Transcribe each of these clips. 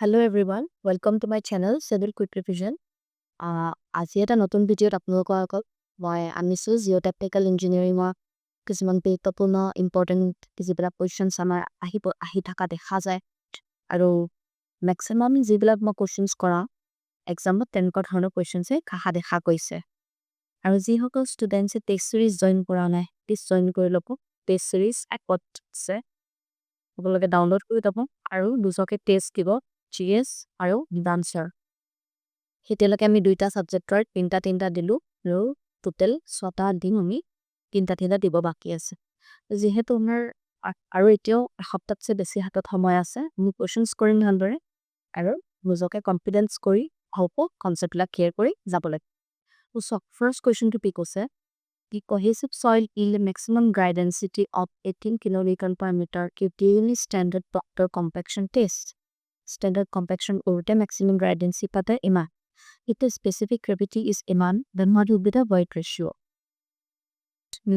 Hello everyone, welcome to my channel Civil Quick Revision. আজি এটা নতুন ভিডিঅ'ত আপোনালোকৰ আগত মই আনিছোঁ জিঅ'টেকনিকেল ইঞ্জিনিয়াৰিঙৰ কিছুমান গুৰুত্বপূৰ্ণ ইম্পৰ্টেণ্ট যিবিলাক কুৱেশ্যনছ আমাৰ আহি থকা দেখা যায় আৰু মেক্সিমাম যিবিলাক মই কুৱেশ্যনছ কৰাওঁ এক্সামত তেনেকুৱা ধৰণৰ কুৱেশ্যনছে অহা দেখা গৈছে আৰু যিসকল ষ্টুডেণ্টছে টেষ্ট ছিৰিজ জইন কৰা নাই প্লিজ জইন কৰি ল'ব। টেষ্ট ছিৰিজ এপত আছে, আপোনালোকে ডাউনলোড কৰি ল'ব আৰু দুজকে টেষ্ট দিব, GS আৰু ডান্সাৰ। এতিয়ালৈকে আমি 2টা ছাবজেক্টৰ 3টা দিলোঁ আৰু টোটেল 6টা দিম, আমি 3টা দিব বাকী আছে। যিহেতু আমাৰ আৰু এতিয়াও এসপ্তাহতছে বেছি হাতত সময় আছে, আমি কুৱেশ্যনছ কৰিম ভালদৰে আৰু নিজকে কনফিডেন্স কৰি ভালকৈ কনচেপ্টবিলাক ক্লিয়াৰ কৰি যাব লাগে। চাওক, ফাৰ্ষ্ট কুৱেশ্যনটো কি কৈছে, কি cohesive soil yield maximum dry density of 18 kilonewton per meter cube during standard Proctor compaction test. Standard compaction কৰোঁতে maximum dry density পাতে ইমান। If the specific gravity is ইমান, then what will be the void ratio?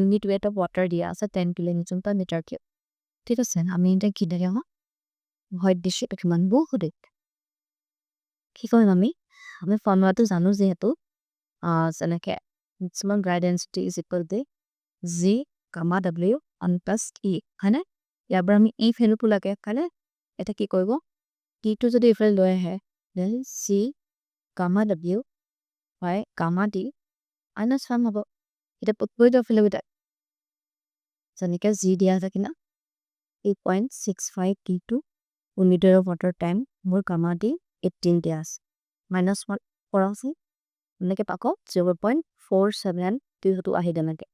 Unit weight of water দিয়া আছে 10 kilonewton per meter cube. ঠিক আছে, আমি এটা কি দেখাম void ratio কিমান বহুত। কি কৰিম আমি ফৰ্মুলাটো জানো, যিহেতু যেনেকে maximum dry density is equal to G, W and plus E, হয়নে? ইয়াৰ পৰা আমি E ভেলুটো লাগে কাৰণে এটা কি কৰিব, T2 যদি এইফালে লৈ আহে, then C, W by D minus 1 হ'ব। এটা পুট অফিলে বিটা যেনেকে G দিয়া আছে কিনা 8.65 T2 unit of water time মোৰ D 18 দিয়া আছে, minus 1 কৰা আছে এনেকে পাকো 0.47 টো আহি তেনেকে।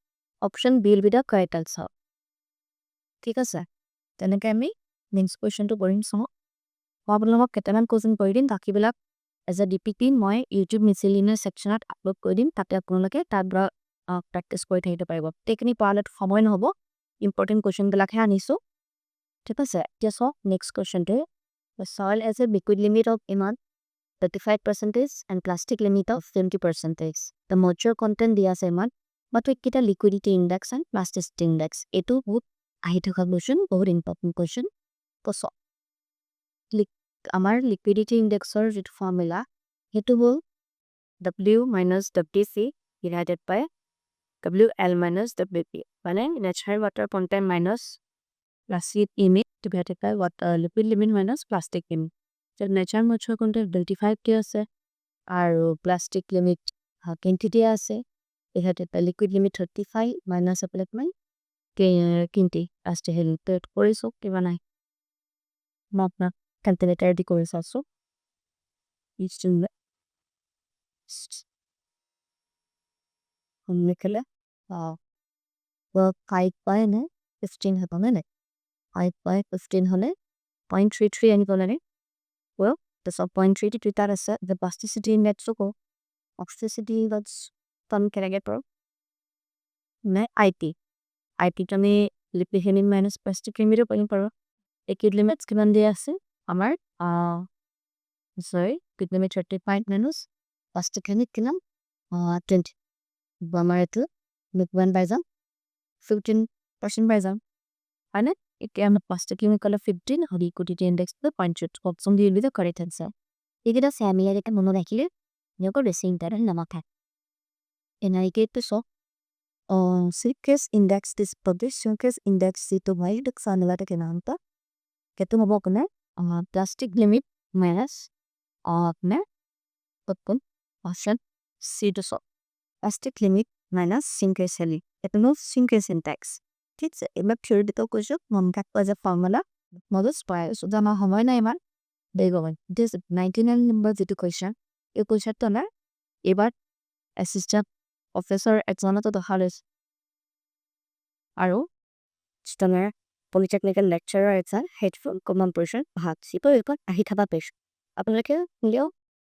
Option B will be the correct answer। ঠিক আছে, তেনেকে আমি নেক্সট কুৱেশ্যনটো কৰিম। চাওঁ, মই আপোনালোকক কেইটামান কুৱেশ্যন কৰি দিম, বাকীবিলাক এজ এ DPT মই ইউটিউব মিচেলিনিয়াছ ছেকশ্যনত আপলোড কৰি দিম, তাতে আপোনালোকে তাৰ পৰা প্ৰেক্টিছ কৰি থাকিব পাৰিব। গোটেইখিনি পঢ়ালে সময় নহ'ব, ইম্পৰ্টেণ্ট কুৱেশ্যনবিলাকহে আনিছোঁ। ঠিক আছে, এতিয়া চাওক next কুৱেশ্যনটো, soil as a liquid limit of ইমান 35% and plastic limit of 70%. The moisture content দিয়া আছে ইমান, মাত্ৰ এইকেইটা liquidity index and plasticity index। এইটো বহুত আহি থকা কুৱেশ্যন, বহুত ইম্পৰ্টেণ্ট কুৱেশ্যন। আমাৰ liquidity indexৰ যিটো ফৰ্মুলা সেইটো হ'ল W minus WC divided by WL minus WP, মানে natural water content minus plastic limit divided by liquid limit minus plastic limit। natural moisture content 25 দিয়া আছে আৰু plastic limit 20 দিয়া আছে, divided by liquid limit 35 minus apply কিন্তি plastic limit কৰিছোঁ, কিবা নাই মই আপোনাক ক্যালকুলেটৰ দি কৰি চাইছোঁ। লিখিলে 5 by 15 হ'ব নে? 5 by 15 হ'লে 0.33 আনিব লাগে। তাৰপিছত 0.33 তাত আছে, the plasticity indexটো কওঁ, plasticity index আমি কেনেকৈ পাৰোঁ নে IP টো আমি liquid limit minus plastic limitও পাৰিম পাৰোঁ। liquid limits কিমান দিয়া আছে আমাৰ liquid limit 35 minus plastic limit কিমান 20, আমাৰ এইটো কিমান পাই যাম 15% পাই যাম, হয়নে? এতিয়া আমাৰ plastic limit ক'লে 15 আৰু liquidity index 0.2, option D will be the correct answer। এইকেইটা চেমিয়াৰকে মনত ৰাখিলে এনেকৈ বেছি ইম্পৰ্টেণ্ট নামাথাকে। এনেকেইটো চক Shrinkage index is published। Shrinkage index যিটো হয় সেইটো ফৰ্মুলাটো কেনেকুৱা, সেইটো হ'ব আপোনাৰ plastic limit minus আপোনাৰ অপশ্যন চিটো চক plastic limit minus shrinkage limit, এইটো হ'ল shrinkage index। ঠিক আছে, এইবিলাক থিয়ৰিটিকেল কৈছোঁ, মন ৰাখিব যে ফৰ্মুলা মজুত পাই আছোঁ, আমাৰ সময় নাই ইমান দেৰি গ'ল। 99 নম্বৰ যিটো কুৱেশ্যন, এই কুৱেশ্যনটো আমাৰ এইবাৰ এছিষ্টেণ্ট প্ৰফেচৰ এক্সামতো দেখা লৈছে আৰু আমাৰ পলিটেকনিকেল লেকচাৰৰ এক্সাম হেডফোন কমন পজিশ্যন ভাগ চিটো এইখন আহি থকা পেইছোঁ, আপোনালোকে শুনিলেও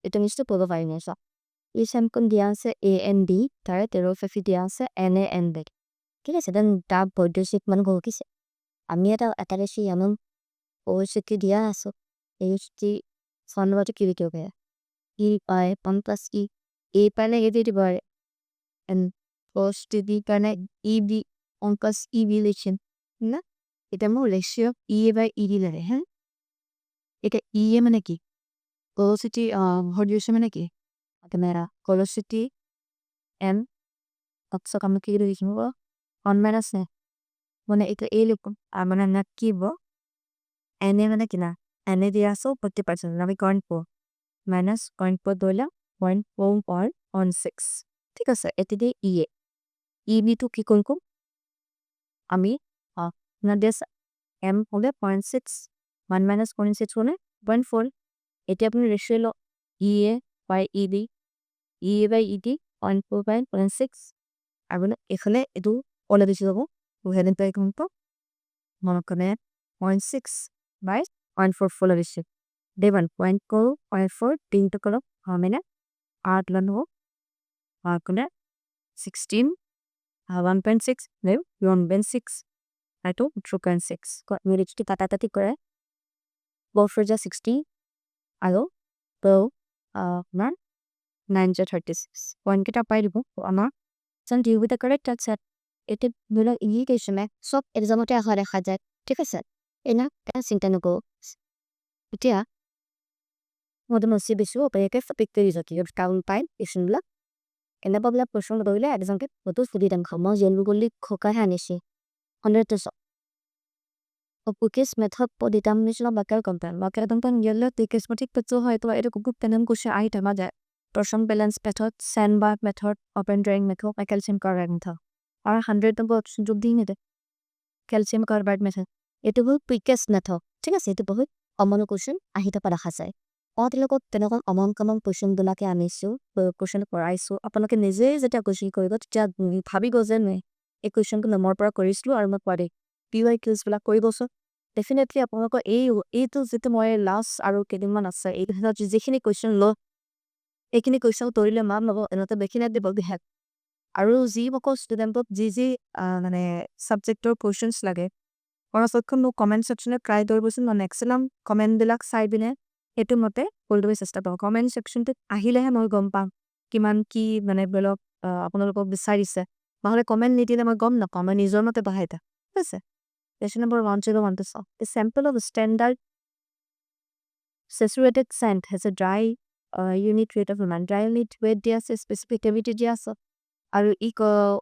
এইটো নিশ্চয় পঢ়িব পাৰিব। চাওক, এই চেমখন দিয়া আছে AND, তাৰে 13 দিয়া আছে NaNB। ঠিক আছে, দেন তাৰ বৈদ্যুতিক মান গঢ়িছে, আমি এটা বেছি এমন পৰিস্থিতি দিয়া আছোঁ, এই ফৰ্মুলাটো কি লিখিব পাৰে, E by 1 plus E, A পালে A দি দিব পাৰে, and cos D কাৰণে EB 1 plus EB লিখিম না। এটা মোৰ ৰেচিঅ' EA by ED লাগে, হ্যাঁ। এটা EA মানে কি, velocity hot use মানে কি camera velocity m also kamu কি লিখিব 1 minus ne মানে এটা a লিখুন আর মানে না কি বো n মানে কি না n দিয়া আছে 40% আমি 0.4 minus 0.4 ধরলাম 0.416 ঠিক আছে এটি দিয়ে e b টু কি করব আমি না দেশ m হলে 0.6 1 minus 0.6 হলে 0.4 এটি আপনি রেশিও লো ea by eb ea by ed 0.4 by 0.6 আর মানে এখানে এটু ওলা দিছি যাব ওহেন তাই কোনটো মনে করে 0.6 by 0.4 ফলো দিছি দেবান 0.4 তিনটো কলম মানে 8 লান হো আর কোনে 16 1.6 নেও 1.6 আইটো 2.6 মিরিচটি কাটাকাটি করে 4 for 60 আৰু তো আপোনাৰ 936 পইণ্ট কেইটা পাই দিব আমাৰ সন ডিউ উইথ দ্য কাৰেক্ট আনসাৰ এতে ধৰা ইকুয়েশনে সব এক্সামতে আহা দেখা যায় ঠিক আছে এনা চিন্তা নকৰো এতিয়া মধ্যে মসি বেশি ওপেকে পিকতে দিছকি কাউন্ট পাই ইসনলা এনে পাবলা প্রশ্ন দইলে এক্সামকে কত সুদি দাম খাম জেনু গলি খোকা হানিছি 100% Pukis method po determination of bakal compound. Bakal compound yellow the charismatic petso hai to it good tenam kusha ai tama jay. Torsion balance method, sandbar method, open drawing method, calcium carbide method. Or 100 number option jog di nede. Calcium carbide method. It will quickest method. ঠিক আছে এটো বহুত অমন question আহিতা পাৰা খাসায় অতিলকত তেনেকন অমন common question দুলাকে আনিছো question কৰাইছো আপোনালোকে নিজে যেটা কোশ্চেন কৰিব তেতিয়া ভাবি গজে নে এই কোশ্চেনটো নম্বৰ পৰা কৰিছিলো আৰু মই পাৰি PYQs বিলাক কৰিবছো ডেফিনেটলি আপোনালোকৰ এইটো যেটো মই লাষ্ট আৰু কেদিনমান আছে এই যিখিনি কোশ্চেন ল এইখিনি কোশ্চেন তৰিলে মান লব এনেতে দেখিনে দিব বিহেক আৰু যি মক ষ্টুডেন্টক যি মানে সাবজেক্টৰ কোশ্চেনস লাগে পৰাসক্ষম নো কমেন্ট সেকশনে ট্ৰাই কৰিবচোন মই ম্যাক্সিমাম কমেন্ট বিলাক চাই বিনে এটো মতে কৰিবই চেষ্টা কৰক কমেন্ট সেকশনতে আহিলেহে মই গম পাম কিমান কি মানে ব্লগ আপোনালোকক বিচাৰিছে নহলে কমেন্ট নিদিলে মই গম নাপাম মই নিজৰ মতে বহাইতা ঠিক আছে Question number 101 to solve. A sample of a standard saturated sand has a dry unit weight of a man. Dry unit weight diya se specific gravity diya se. Aru iko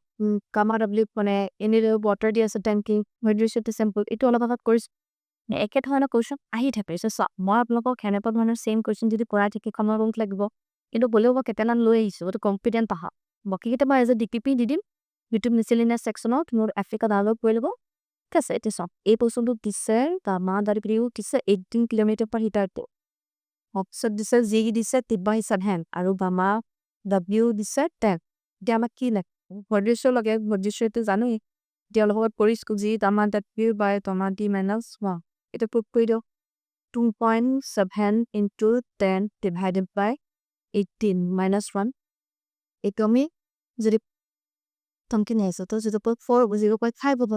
kama w মানে any water diya se tanking hydration to sample. Ito all about course. একে ধৰণৰ question আহি থাকে so মই আপোনালোকক হেনেপা ধৰণৰ same question যদি কৰা থাকে কমৰ বংক লাগিব কিন্তু বলেও মই কেটানান লৈ আহিছো তো কনফিডেন্ট পাহা বাকি কেটা মই এজ এ ডিপিপি দি দিম ইউটিউব মিসেলিনাস সেকশনত মোৰ আফ্ৰিকা ডাউনলোড কৰি লব ঠিক আছে এটা সব এই পছন্দ দিছে তা মা দাৰি প্ৰিউ দিছে 18 কিলোমিটাৰ পাৰ হিটাৰ তো অপশন দিছে জি দিছে 3/7 হ্যান আৰু বামা ডব্লিউ দিছে 10 দিয়া আমাক কি লাগে ভডিশো লাগে ভডিশো তো জানোই দিয়া লগত পৰিস্কু জি তামা ডব্লিউ বাই তমা ডি মাইনাস 1 এটা পুট কৰি দিও 2.7 into 10 divided by 18 minus 1 এটা আমি যদি তমকে নেছো তো 0.5 হ'ব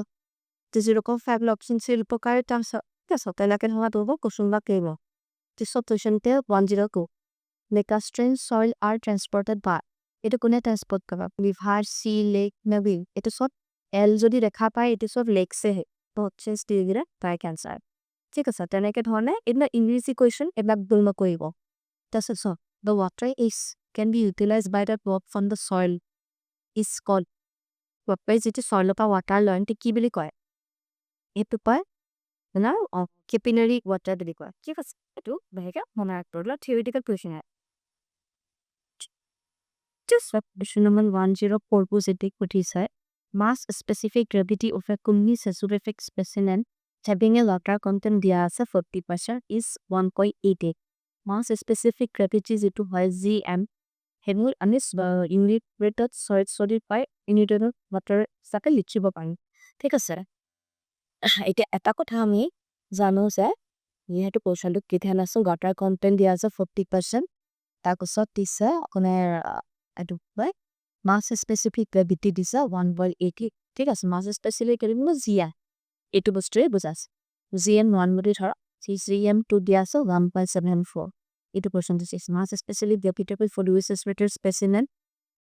0.5 option से उपकार टाइम्स क्या सोता है लेकिन हमारा तो क्वेश्चन ला केवल जिस सॉल्यूशन ते 102 Lacustrine soil are transported by এটা কোনে ট্রান্সপোর্ট করবা রিভার সি লেক নদী এটা সব এল যদি রেখা পায় এটা সব লেক সে হে তো হচ্ছে স্টিগরা তাই ক্যান্সার ঠিক আছে তেনেকে ধরনে এটা ইংলিশ ইকুয়েশন এটা দুলমা কইব তাছে so the water is can be utilized by the drop from the soil is called what by যেটি soil পা ওয়াটার লয় তে কি বলি কয় এটো পায় না capillary water বুলি কয় ঠিক আছে এটো ভাইকা মনে রাখতলা থিওরিটিক্যাল কোশ্চেন হয় just question number 104 positive what is it mass specific gravity of a Cummins saturated specimen having a water content dia ase 40% is 1.88 mass specific gravity যেটো হয় gm হেমুৰ আমি ইউনিট ৰেটত solid পাই ইউনিট water সাকে লিখিব পাৰি ঠিক আছে এটা এটা কথা আমি জানো যে ইহেতু কোশ্চেনটো কি ধ্যান আছে ওয়াটার কন্টেন্ট দিয়া আছে 40% তাকছত দিছে আপোনাৰ এটো বাই মাস স্পেসিফিক গ্রেভিটি দিছে 1.80 ঠিক আছে মাস স্পেসিফিক গ্রেভিটি জিয়া এটো বস্তুৰে বুজাস জিএম 1 বুলি ধৰ সিজিএম 2 দিয়া আছে 1.74 এটো কোশ্চেন দিছে mass specific gravity for US rated specimen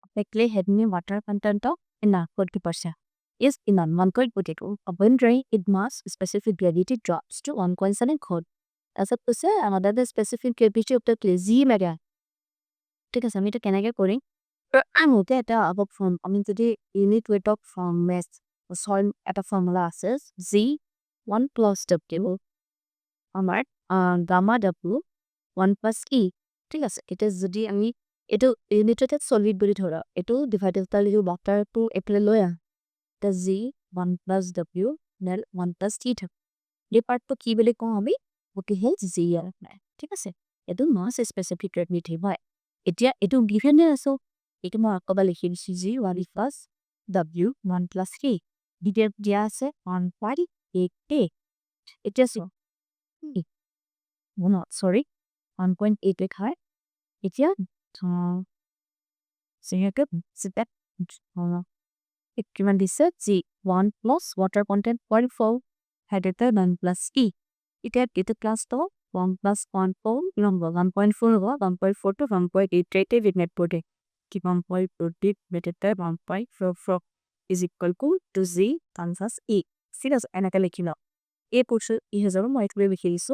affectly heavy water content in 40% is in 1.42 when dry it mass specific gravity drops to 1.7 code তাৰপিছত কৈছে that the specific capacity of the clay G mega ঠিক আছে আমি এটা কেনেকে কৰিম আহোঁতে এটা আগত ফৰ্ম আমি যদি unit weight of mass soil এটা ফৰ্মুলা আছে G 1 plus W আমাৰ গামা W 1 plus E ঠিক আছে এটা যদি আমি এইটো ইউনিটতে সলিড বুলি ধৰা এইটো ডিভাইডেড তাৰ লিখো বাটাৰটো এপ্লাই লৈ এটা G 1 plus W nail 1 plus T থাক এই পাৰ্টটো কি বুলি কওঁ আমি ওটি হে G আৰু ঠিক আছে এইটো মাছ স্পেসিফিক ৰেডিটিভ হয় এতিয়া এইটো গিভেন আছে এইটো মই আকবা লিখি দিছি G 1 plus W 1 plus T detail দিয়া আছে 1.88 এতিয়া সো not sorry 1.8 লেখা হয় এতিয়া সেয়াকে সেটা কিমান দিছে G 1 plus water content 0.4 hydrated 1 plus E এটা এটা ক্লাস তো 1 plus 1.4 number 1.4 होगा 1.4 to 1.8 rated with net protein ki 1.8 rated 1.44 is equal to Z times E serious এনেকা লিখিলো এই কোর্স ই হাজারো মই একটু লিখি দিছো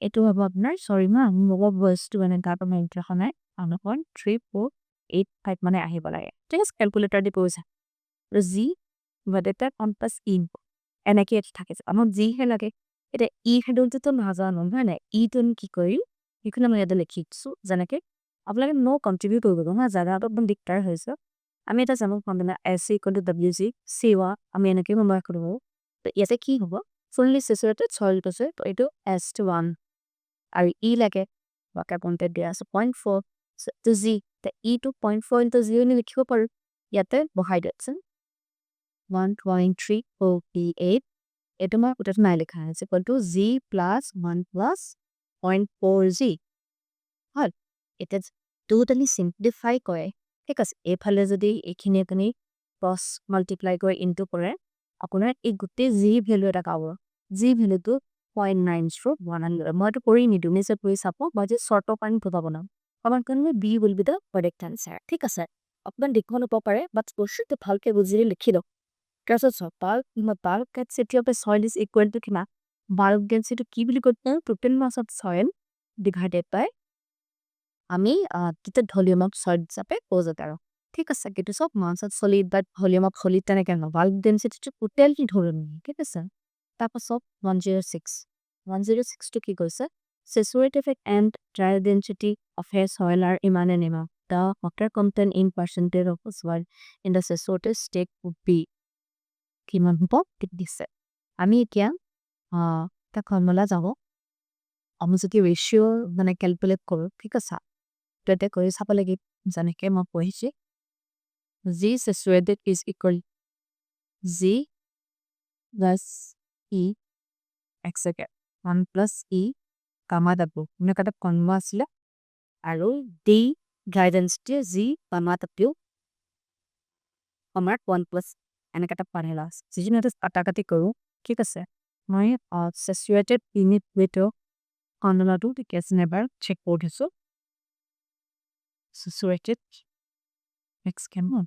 এটো হবো আপনার সরি মা মোব ভয়েসটো মানে গাটো মেইনট্রা নাই আনখন 3485 মানে আহিব লাগে ঠিক আছে ক্যালকুলেটর দি পয়সা Z ডিভাইডেড 1 plus E এনেকে থাকে আমার G হে লাগে এটা E হেডলটো তো নাজানো হয় না E তো কি কৰিল এখন আমি এটা লিখি দিছো যেনেকে আপোনালোকে নো কন্ট্ৰিবিউট কৰিব না জায়গা একদম দিগদাৰ হৈছে আমি এটা জানো ফৰ্মুলা S = WG সেৱা আমি এনেকে ব্যৱহাৰ কৰিব তো ইয়াতে কি হ'ব ফুললি স্যাচুৰেটেড সলিড আছে তো এটো S1 আৰু E লাগে বাকা কন্টেন্ট দিয়া আছে 0.4 তো G তো E to 0.4 into 0 নি লিখিব পাৰো ইয়াতে বহাই দিছে 1.348 এটো মই উঠাত নাই লেখা আছে equal to G plus 1 plus 0.4G হল এটা টোটালি সিম্পলিফাই কৰে ঠিক আছে এফালে যদি এখিনি আপুনি ক্ৰস মাল্টিপ্লাই কৰে ইনটু কৰে আপোনাৰ এই গুটে G ভ্যালু এটা পাব G ভ্যালুটো 0.9 মই তো কৰি নিদু নিছে কৰি চাপ মই যে শর্ট পানি পাব না আমার কারণে B will be the correct answer ঠিক আছে আপনার দেখুন পারে বাট কোশ্চেনটো ভালকে বুঝিলে লিখি দাও তাৰপিছত bulk density of a soil is equal to কিমান bulk density কি বুলি কয় total mass of soil divided by আমি total volume of soil হিচাপে পজে তাৰো ঠিক আছে কিন্তু সব mass of solid but volume of solid তেনেকে ন bulk density টো total কি ধৰণ ঠিক আছে তাৰপিছত 106 টো কি কৈছে saturated and dry density of a soil are ইমান and ইমান the water content in percentage of soil in the saturated state would be কিমান হ'ব ঠিক দিছে আমি এতিয়া তা ফর্মুলা যাব আমি যদি রেশিও মানে ক্যালকুলেট কৰো ঠিক আছে তো এটা কৰি চাব লাগি জানেকে মই পঢ়িছি G saturated is equal G plus E x second 1 plus E gamma W মানে কাটা কনমা আছিল আৰু D guidance G gamma W আমাৰ 1 plus এনেকা এটা পাৰেলা যিজন এটা কাটাকাটি কৰো ঠিক আছে মই স্যাচুৰেটেড ইউনিট ওয়েট ফৰ্মুলাটো ঠিক আছে এবাৰ চেক কৰি দিছো saturated x কেমন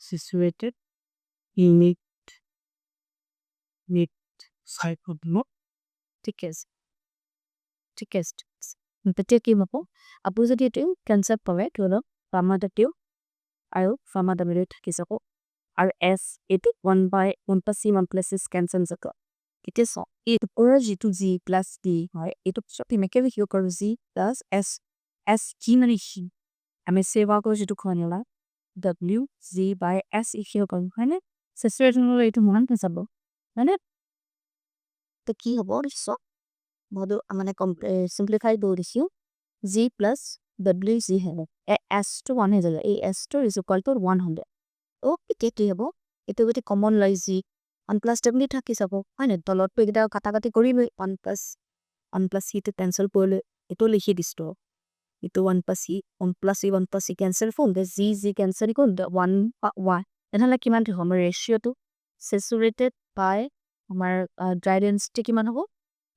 saturated unit cycle ঠিক আছে তেতিয়া কি হ'ব আপু যদি এটো কনসেপ্ট পাবে তো গামা W আৰু গামা W থাকি যাব আৰু S এটো 1 plus C 1 plus S cancel যাব এতিয়া সো এটো ওৰ যেটো G plus D হয় এটো সব মেকে লিখিব পাৰো G plus S কি মানে কি আমি সেৱা কো যেটো formula W G by S লিখিব পাৰো হয়নে স্যাচুরেশন হলে এটো মান যাব মানে তো কি হ'ব দিছো বহুত মানে সিম্পলিফাই কৰি দিছো G plus W G হ'ব S to 1 হৈ যাব এই S to is equal to 100 ও এতিয়া কি হ'ব এটো যদি কমন লয় G 1 plus W থাকি যাব হয় না তলতটো এটা কাটাকাটি কৰিবই 1 plus C টো ক্যান্সেল কৰিলে এটো লিখি দিছো এটো 1 plus C cancel phone the G cancel কোন 1 এনেহলে কিমান হ'ব ৰেশিও টো saturated by আমাৰ dry density কিমান হ'ব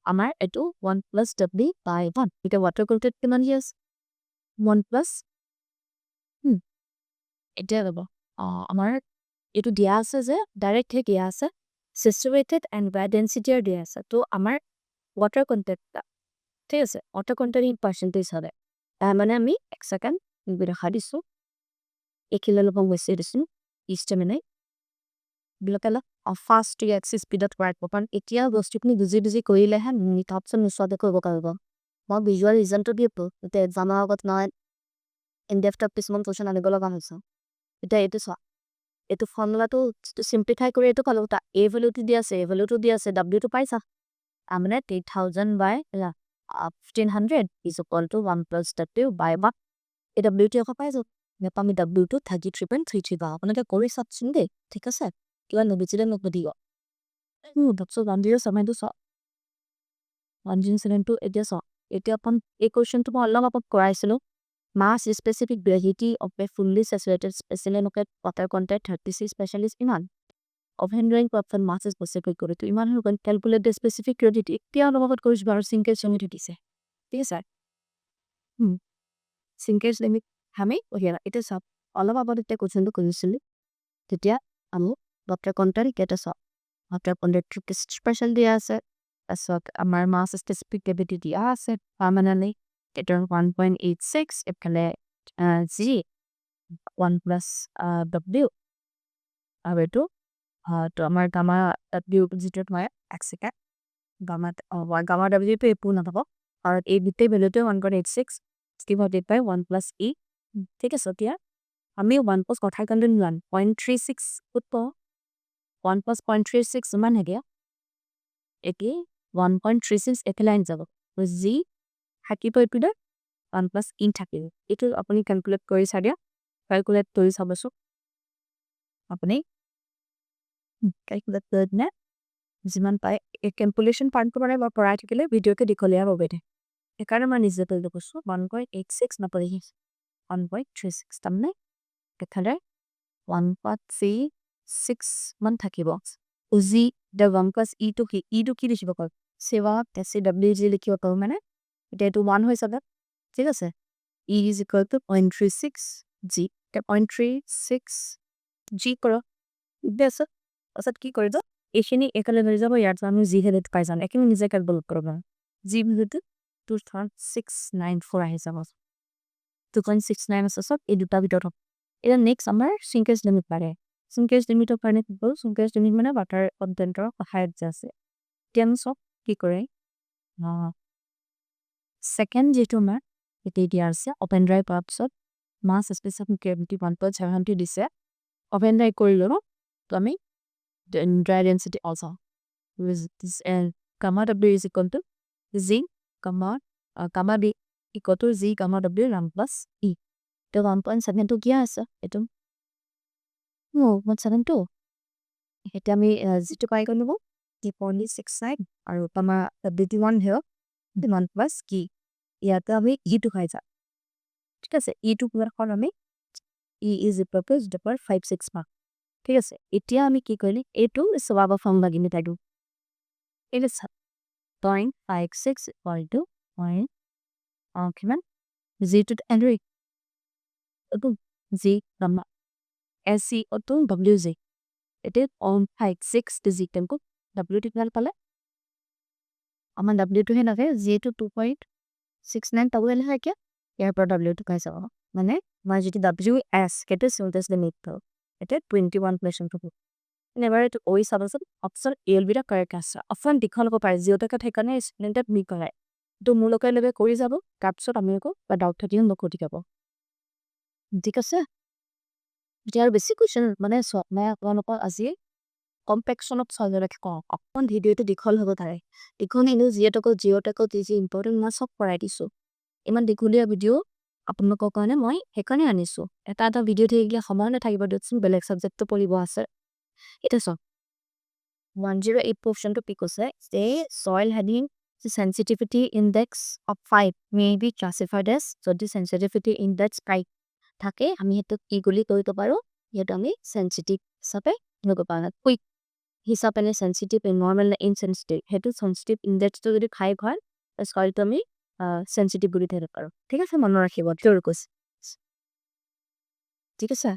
আমাৰ এটো 1 plus W by 1 এটা water content কিমান আছে 1 plus এটা হ'ব আমাৰ এটো দিয়া আছে যে ডাইৰেক্ট হে দিয়া আছে saturated and where density are দিয়া আছে তো আমাৰ water content ঠিক আছে water content in percentage হবে মানে আমি এক সেকেন্ড দেখা দিছো একিলে লব গৈছে দিছো ইষ্টেমিনে বিলকালা ফাষ্ট এক্সিস স্পিডত ওয়ার্ক পান এতিয়া বস্তুখিনি বুজি কৰিলেহে অপচন নিশ্চয় কৰিব পাৰিব মই ভিজুয়াল ৰিজনটো দি তে এক্সামৰ আগত নহয় ইন ডেপথ অফ কিছুমান কোৱেশ্চন আনিব লগা হৈছে এতিয়া এইটো চোৱা এইটো ফৰ্মুলাটো সিম্পলিফাই কৰি এইটো পালো তা এ ভ্যালুটো দি আছে এ ভ্যালুটো দি আছে w টো পাইছা আমনে 3000 বাই 1500 is equal to 1 plus w by বা এই w টো আকৌ পাই যাও নেপামি w টো 33.33 বা আপোনালোকে কৰি চাওকচোন দেই ঠিক আছে কিবা নবিছিলে মোক দিও দপসো বান্দিও সময়টো চ 172 এতিয়া চ এতিয়া আপন এই কোৱেশ্চনটো মই অলপ আপক কৰাইছিলো mass specific gravity of a fully saturated specimen of water content 36 specialist iman of handling person mass is specific করে তো ইমান হল ক্যালকুলেট দ্য স্পেসিফিক গ্রেভিটি এতিয়া অনুভবত কৰিছ বাৰ সিঙ্কেজ লিমিট দিছে ঠিক আছে সিঙ্কেজ লিমিট আমি ওহিয়া এটা সব অলপ আগত এটা কোৱেশ্চনটো কৰিছিল তেতিয়া আমি water content কেটা সব water content 36 স্পেশাল দিয়া আছে asot amar mass specific gravity dia আছে permanently এটা 1.86 এফালে g 1 plus w আৰু এটো তো আমাৰ গামা w যেটা মই এক সেকেন্ড গামা w তো এপু না পাবো আর এই বিতে ভ্যালুটো 1.86 divided by 1 plus e ঠিক আছে এতিয়া আমি 1 plus কথা কান্দে 1.36 উৎপ 1 plus 0.36 মান হেগে একে 1.36 এফালে আনি যাব g থাকিব এপিডৰ 1 plus in থাকিব এটো আপুনি ক্যালকুলেট কৰি চাৰিয়া ক্যালকুলেট কৰি চাবছো আপুনি ক্যালকুলেট কৰি না যিমান পায় এই ক্যালকুলেশন পাৰ্টটো মানে মই পঢ়াই থাকিলে ভিডিওকে দিখলিয়া হ'ব দে একাৰণে মই নিজে তৈৰি কৰিছো 1.86 নপৰি 1.36 তামনে এখানে 1.36 মান থাকিব উজি the 1 plus e to কি লিখিব কল সেৱা swg লিখিব পাৰো মানে এটা এটো 1 হৈ যাবে ঠিক আছে e is equal to 0.36 g 0.36 g করো বেস আচ্ছা কি কৰি দাও এখিনি একালে ধৰি যাব ইয়াত আমি জি হেডত পাই যাম এখিনি নিজে ক্যালকুলেট কৰব জি বিহুত 2694 আহি যাব 2.69 আছে সব এই দুটা ভিতৰত এটা নেক্সট আমাৰ সিঙ্কেজ লিমিট পাৰে সিঙ্কেজ লিমিটৰ কাৰণে কি বল সিঙ্কেজ লিমিট মানে ওয়াটাৰ কন্টেন্টৰ হাইট আছে টেন সব কি কৰে সেকেন্ড যেটো আমাৰ এতে দিয়া আছে ওপেন ড্ৰাই পাৰ্টছত মাস স্পেসিফিক গ্ৰেভিটি 1.70 দিছে ওপেন ড্ৰাই কৰি ললো তো আমি dry density also with this gamma w is equal to z gamma b equal to z gamma w ram plus e তো 1.72 কি আছে এটো 1.72 এটা আমি যেটো পাই গলো 3.69 আৰু তামা w1 হেও 1 plus কি ইয়াতে আমি e টো খাই যা ঠিক আছে e টো পুৰা খন আমি e is equal to 0.56 mark ঠিক আছে এতিয়া আমি কি কৰিলি এটো সবাব ফর্ম লাগি মিটাইদু এটা 0.56 equal to point কিমান g to entry এটো g gamma sc auto wg এতে 0.56 ডিজি টেম্পো w টিকাল পালে আমাৰ w টো হে লাগে g to 2.69 তাবলে লাগে ইয়াৰ পৰা w টো কাই যাব মানে মই যদি w s কেতে সিনথেস লিমিট তো এটা 21% হ'ব নেভাৰ টু ওই সাবসন অপশন এল বিটা কাৰেক্ট আছে অপশন দিখন হ'ব পাৰে জিওটাকা থেকানে স্টুডেন্টত মি কৰে তো মূলকে লেবে কৰি যাব তাৰপিছত আমি আকৌ বা ডাউট থাকিলে মোক সুধি যাব ঠিক আছে যাৰ বেছি কোৱেশ্চন মানে সব মই আপোনালোকৰ আজি কম্পেকশন অফ সলভ ৰাখি কওঁ অপন ভিডিওটো দীঘল হ'ব তাৰে দীঘল এনো জিঅ'টেকো যি ইম্পৰ্টেন্ট মই সব কৰাই দিছো ইমান দীঘলীয়া ভিডিও আপোনালোকৰ কাৰণে মই হেকানে আনিছো এটা ভিডিও থাকিলে সময় নাথাকিব দিয়কচোন বেলেগ সাবজেক্টটো পঢ়িব আছে এটা সব 108 portion to pick say soil having the sensitivity index of 5 may be classified as so the sensitivity index 5 থাকে আমি হেতু কি গুলি কইতো পাৰো ইয়েটো আমি sensitive হিচাপে লগ পানা কুইক হিচাপে নে sensitive normal না insensitive হেতু sensitive index তো যদি 5 হয় soil তো আমি sensitive গুলি ধরে পাৰো ঠিক আছে মন ৰাখিব তোৰ কোছ ঠিক আছে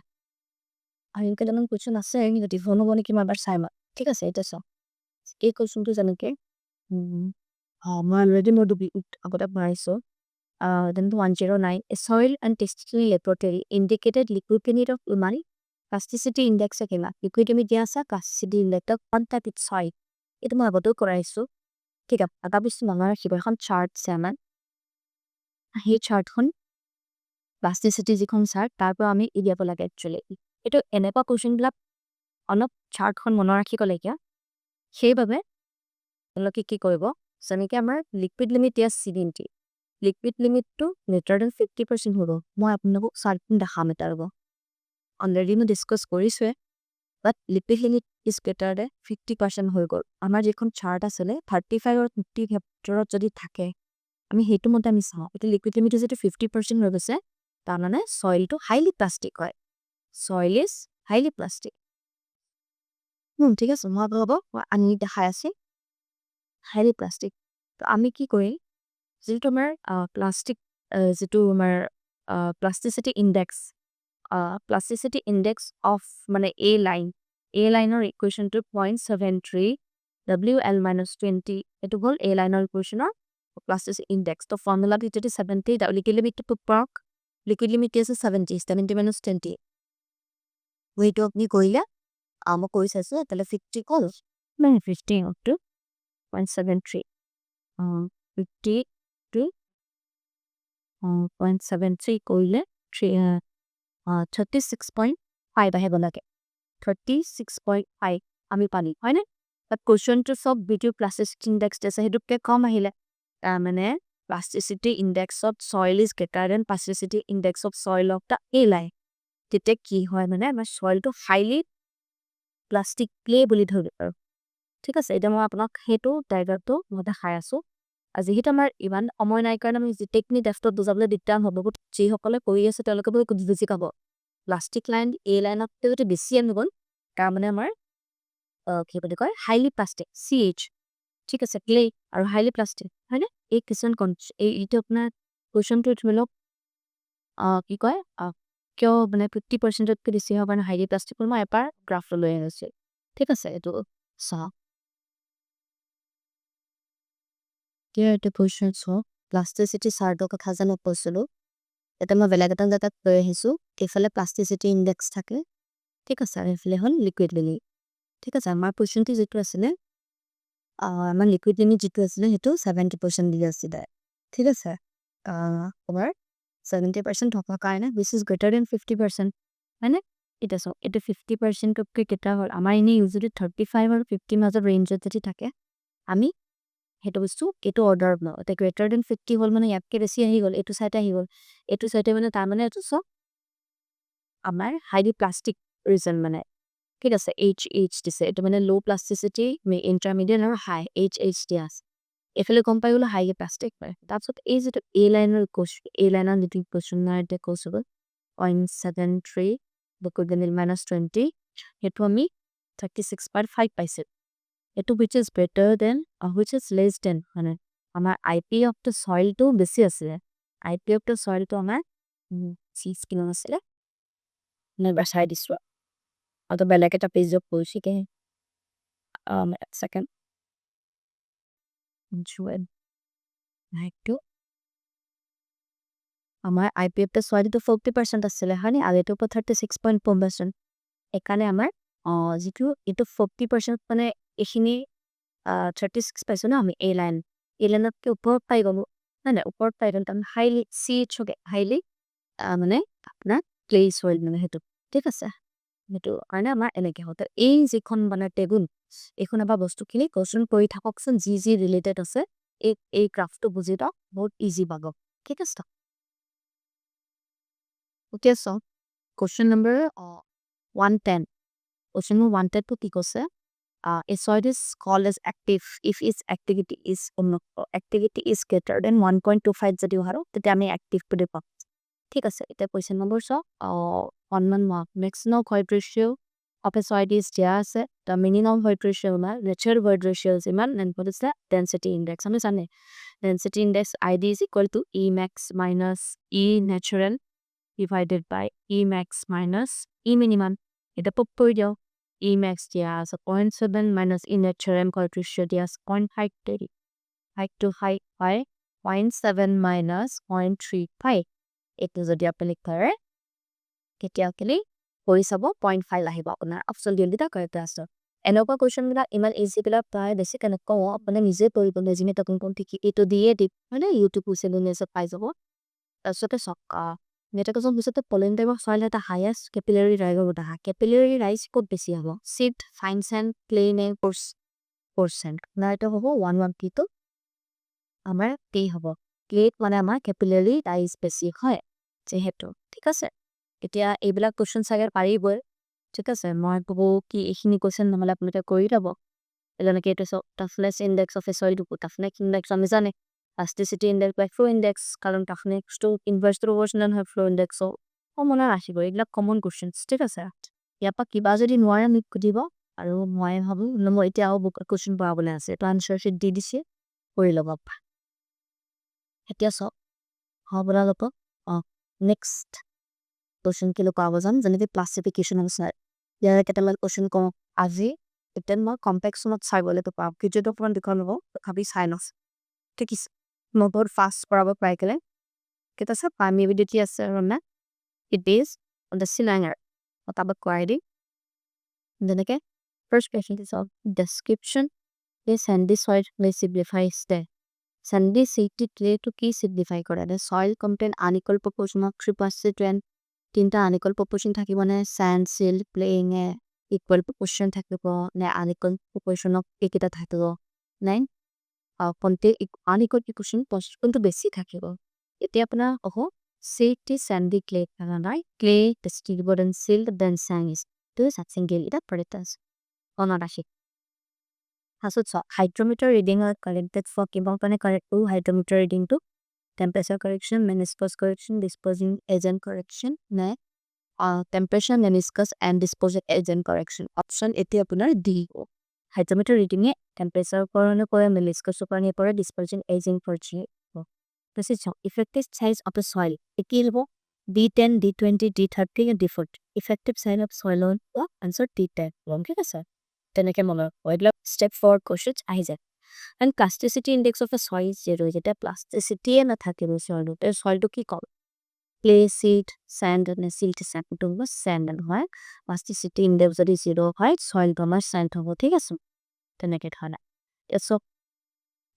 আৰু কেইটামান কোৱেশ্চন আছে নিগেটিভ হনো বনি কিমান বাৰ চাই ঠিক আছে এটা চাও এই কোৱেশ্চনটো যেনেকে মই অলৰেডি নোট আগতে বনাইছোঁ then 109 a soil and testing laboratory indicated liquidity of money plasticity index কিনা liquidity দিয়া আছে plasticity index on type of soil এইটো মই আগতেও কৰাইছোঁ ঠিক আছে এটা বস্তু মনত ৰাখিব এখন চাৰ্ট আছে আমাৰ সেই চাৰ্টখন প্লাষ্টিচিটি যিখন চাৰ্ট তাৰ পৰা আমি উলিয়াব লাগে একচুৱেলি এইটো এনেকুৱা কুৱেশ্যনবিলাক অলপ চাৰ্টখন মনত ৰাখিবলগীয়া সেইবাবে তেওঁলোকে কি কৰিব যেনেকৈ আমাৰ লিকুইড লিমিট দিয়া চিলিনটি লিকুইড লিমিটটো গ্ৰেটাৰ দেন 50% হ'ব মই আপোনালোকক চাৰ্টখন দেখাম এটা ৰ'ব অলৰেডি মই ডিছকাছ কৰিছোঁৱে but liquid limit is greater than 50% হৈ গ'ল আমাৰ যিখন চাৰ্ট আছিলে 35 আৰু 50 ভিতৰত যদি থাকে আমি সেইটো মতে আমি চাওঁ এতিয়া লিকুইড লিমিটটো যদি 50% হৈ গৈছে তাৰমানে চইলটো হাইলি প্লাষ্টিক হয় চইল ইজ হাইলি প্লাষ্টিক ঠিক আছে মই হ'ব আনি দেখাই আছে হাইলি প্লাষ্টিক তো আমি কি কৰিম যিটো আমাৰ প্লাষ্টিক যিটো আমাৰ প্লাষ্টিচিটি ইণ্ডেক্স অফ মানে এ লাইনৰ ইকুৱেশ্যনটো 0.73 WL-20 এইটো হ'ল এ লাইনৰ ইকুৱেশ্যনৰ প্লাষ্টিচিটি ইণ্ডেক্স তো ফৰ্মুলাটো যদি 70 লিকুইড লিমিটটো পাওক লিকুইড লিমিট আছে 70 minus 20 সেইটো আপুনি কৰিলে মই কৰি চাইছোঁ তাহলে 50 কল মানে 15 up to 0.73 50 to 0.73 কৰিলে 36.5 আহিব লাগে 36.5 আমি পানী হয়নে বাট কুৱেশ্যনটো চব ভিডিঅ প্লাষ্টিচিটি ইণ্ডেক্স আছে সেইটোতকৈ কম আহিলে মানে plasticity index of soil is greater than plasticity index of soil of the A line তেতিয়া কি হয় মানে আমাৰ চইলটো হাইলি প্লাষ্টিক ক্লে বুলি ধৰিব পাৰোঁ ঠিক আছে এতিয়া মই আপোনাক সেইটো ডাইগ্ৰামটো মই দেখাই আছোঁ যিহেতু আমাৰ ইমান সময় নাই কাৰণে আমি যি টেকনিক ডেফটত বুজাবলৈ দিগদাৰ হ'ব বহুত যিসকলে কৰি আছে তেওঁলোকে বহুত বুজি পাব প্লাষ্টিক লাইন এ লাইনতকৈ যদি বেছি আনি গ'ল তাৰমানে আমাৰ কি বুলি কয় হাইলি প্লাষ্টিক CH ঠিক আছে ক্লে আৰু হাইলি প্লাষ্টিক হয়নে এই কিছুমান এইটো আপোনাৰ কুৱেশ্যনটো ধৰি লওক কি কয় কিয় মানে 50%তকৈ বেছি হ'ব কাৰণে হাইলি প্লাষ্টিক মই এবাৰ গ্ৰাফটো লৈ আহিছোঁ ঠিক আছে এইটো চাওক এইটো কুৱেশ্যন চাওক প্লাষ্টিচিটি চাৰ্টৰ কথা জানো কৈছিলোঁ এতিয়া মই বেলেগ এটা জেগাত লৈ আহিছোঁ এইফালে প্লাষ্টিচিটি ইণ্ডেক্স থাকে ঠিক আছে আৰু এইফালে হ'ল লিকুইড লিমিট ঠিক আছে আমাৰ কুৱেশ্যনটো যিটো আছিলে আমাৰ লিকুইড লিমিট যিটো আছিলে সেইটো 70% দি আছিলে ঠিক আছে আমাৰ 70% থকাৰ কাৰণে উইচ ইজ গ্ৰেটাৰ দেন 50% হয়নে এতিয়া চাওক এইটো 50%তকৈ কেইটা হ'ল আমাৰ এনেই ইউজুৱেলি 35 আৰু 50 মাজত ৰেঞ্জত যদি থাকে আমি সেইটো বস্তু এইটো অৰ্ডাৰ লওঁ এতিয়া গ্ৰেটাৰ দেন 50 হ'ল মানে ইয়াতকৈ বেছি আহি গ'ল এইটো চাইডে আহি গ'ল এইটো চাইডে মানে তাৰমানে এইটো চব আমাৰ হাইলি প্লাষ্টিক ৰিজন মানে ঠিক আছে HH দিছে এইটো মানে ল' প্লাষ্টিচিটি ইণ্টাৰমিডিয়েট আৰু হাই HH দিয়া আছে এইফালে গম পাই গ'লো হাইলি প্লাষ্টিক হয় তাৰপিছত এই যিটো এ লাইনৰ যিটো কুৱেশ্যনাৰ এতিয়া কৈছোঁ 0.73 লিকুইড লিমিট -20 সেইটো আমি 36.5 পাইছোঁ এইটো which is better than which is less than মানে আমাৰ IP of the soilটো বেছি আছিলে IP of the soilটো আমাৰ 6 কিলো আছিলে মই বাচাই দিছোঁ আৰু বেলেগ এটা পেজত কৈছোঁ কি ছেকেণ্ড আমাৰ IP of the soilটো 40% আছিলে হয়নে আৰু এইটো 36.4% এইকাৰণে আমাৰ যিটো এইটো 40% মানে এইখিনি 36 পাইছোঁ ন আমি এ লাইনতকৈ ওপৰত পাই গ'লোঁ নাই নাই ওপৰত পাই গ'লোঁ তাৰমানে হাইলি CH হাইলি মানে আপোনাৰ ক্লে চইল মানে সেইটো ঠিক আছে সেইটো কাৰণে আমাৰ এনেকৈ হওঁতে এই যিখন মানে টেবুল এইখন এবাৰ বস্তুখিনি কুৱেশ্যন কৰি থাককচোন যি ৰিলেটেড আছে এই গ্ৰাফটো বুজি লওক বহুত ইজি পাব ঠিক আছে এতিয়া চাওক কুৱেশ্যন নম্বৰ 110 কুৱেশ্যন নম্বৰ 110টো কি কৈছে a soil is called as active if its activity is greater than 1.25 যদি হয় তেতিয়া আমি এক্টিভ বুলি পাম ঠিক আছে এতিয়া কুৱেশ্যন নম্বৰ চাওক 1 maximum void ratio of a soil is দিয়া আছে the minimum void ratio আমাৰ natural void ratio ইমান and what is the density index আমি জানে density index ID is equal to E max minus E natural divided by E max minus E minimum এটা pop কৰি দিওঁ E max দিয়া আছে 0.7 minus E natural coefficient দিয়া আছে 0.5 দেৰি height to height হয় 0.7 minus 0.35 এইটো যদি আপুনি কৰে কেতিয়া কেলি কৰি চাব 0.5 আহিব আপোনাৰ অপচন দিল দিটা কৰেক্ট আনসাৰ এনেকুৱা কোৱেশ্চন বিলাক ইমান ইজি বিলাক প্ৰায় বেছি কেনেকুৱা আপুনি নিজে কৰিব নেজিনে তকন কোন ঠিক এইটো দিয়ে দিম মানে ইউটিউব চেনেল নেসব পাই যাব তাৰপিছতে চক্কা নেটা কোৱেশ্চন পিছতে পলিন টাইপৰ সয়েল এটা হাইয়েস্ট ক্যাপিলারি রাইজ ওটা ক্যাপিলারি রাইজ কত বেছি হ'ব সিড ফাইন স্যান্ড ক্লে নে % না এটা হ'ব 11 কি তো আমাৰ কি হ'ব ক্লেট মানে আমাৰ ক্যাপিলাৰি ৰাইজ বেছি হয় যেহেতু ঠিক আছে এতিয়া এইবিলাক কোৱেশ্চন সাগৰ পাৰিবই ঠিক আছে মই কব কি এইখিনি কোৱেশ্চন নহলে আপোনালোকে কৰি ল'ব যেনেকৈ এইটো toughness index of a soil to toughness index আমি জানে প্লাস্টিসিটি ইনডেক্স বা ফ্লো ইনডেক্স কাৰণ টাফনেছ টু ইনভাৰ্স প্ৰপৰ্শনাল হয় ফ্লো ইনডেক্সও কমন ৰাখিব এইবিলাক কমন কোৱেশ্চনছ ঠিক আছে ইয়াৰ পৰা কিবা যদি নোৱাৰে মোক সুধিব আৰু মই ভাবো মই এতিয়া আৰু কোৱেশ্চন পাবলৈ আছে তো আনসাৰ শিট দি দিছে কৰি ল'ব এতিয়া সব আপোনালোকক নেক্সট কোৱেশ্চন কি লুকাব যাম যেনেকৈ ক্লাছিফিকেশ্যন অফ সয়েল ইয়াৰ কেইটামান কোৱেশ্চন কম আজি এতিয়া মই কম্পেকশ্যনত চাই গ'লে তো পাম কিজেটো অকণমান দেখুৱাই ল'ব তথাপি চাই লওঁ ঠিক আছে মই বহুত ফাষ্ট কৰাব প্ৰায় কেলে কেইটা আছে পাৰ্মিবিলিটি আছে আৰু না it is on the cylinder তাবাক কোৱাই দিম যেনেকৈ first question is of description এই sandy soil may simplifies they sandy silty clay to কি সিম্পলিফাই কৰে they soil contain unequal proportion of 3% তিনটা আনইকুয়াল প্ৰপৰ্শন থাকিব নে sand silt playing a equal proportion থাকিব নে আনইকুয়াল প্ৰপৰ্শন অফ এইকেইটা থাকিব নাই কন্টে আনইকুয়াল প্ৰপৰ্শন কোনটো বেছি থাকিব এতিয়া আপোনাৰ সিটি স্যান্ডি ক্লে নাই clay distillable and silt then sand is to is single এটা predators onarashi hasut so hydrometer reading are collected for kibon correct to hydrometer reading to temperature correction meniscus correction disposing agent correction na temperature meniscus and disposing agent correction option eti apunar d hydrometer reading e temperature korone kore meniscus korone kore disposing agent correction this is effective size of the soil ekilbo D10, D20, D30 and D40 effective sign of soil on answer D10 wrong ঠিক আছে তেনেকে মনৰ ওইবিলাক step 4 questions আহি যায় and plasticity index of a soil 0 যেটা plasticity না থাকে সয়েলতে সয়েলটো কি কম clay seed sand and silt sand তো sand হয় plasticity index যদি 0 হয় soil তোমাৰ sand হ'ব ঠিক আছে তেনেকে ধৰণে so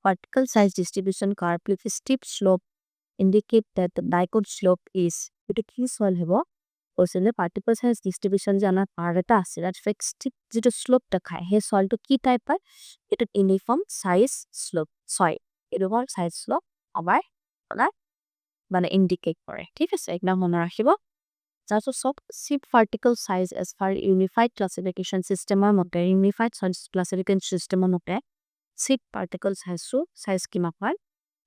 particle size distribution curve with steep slope indicate that the dicot slope is এটা কি সয়েল হ'ব কৈছিলে পাৰ্টিকল সাইজ ডিস্ট্ৰিবিউশন জানা পাৰ এটা আছে দ্যাট ফিক্সড যেটো স্লোপ দেখায় হে সয়েলটো কি টাইপৰ এটা ইউনিফৰ্ম সাইজ স্লোপ সয়েল এটো হ'ল সাইজ স্লোপ আমাৰ মানে ইন্ডিকেট কৰে ঠিক আছে একদম মনে ৰাখিব যাতে sub sieve particle size as per unified classification সিস্টেমৰ মতে ইউনিফাইড সাইজ ক্লাসিফিকেশন সিস্টেমৰ মতে সিপ পাৰ্টিকল সাইজ কিমান হয়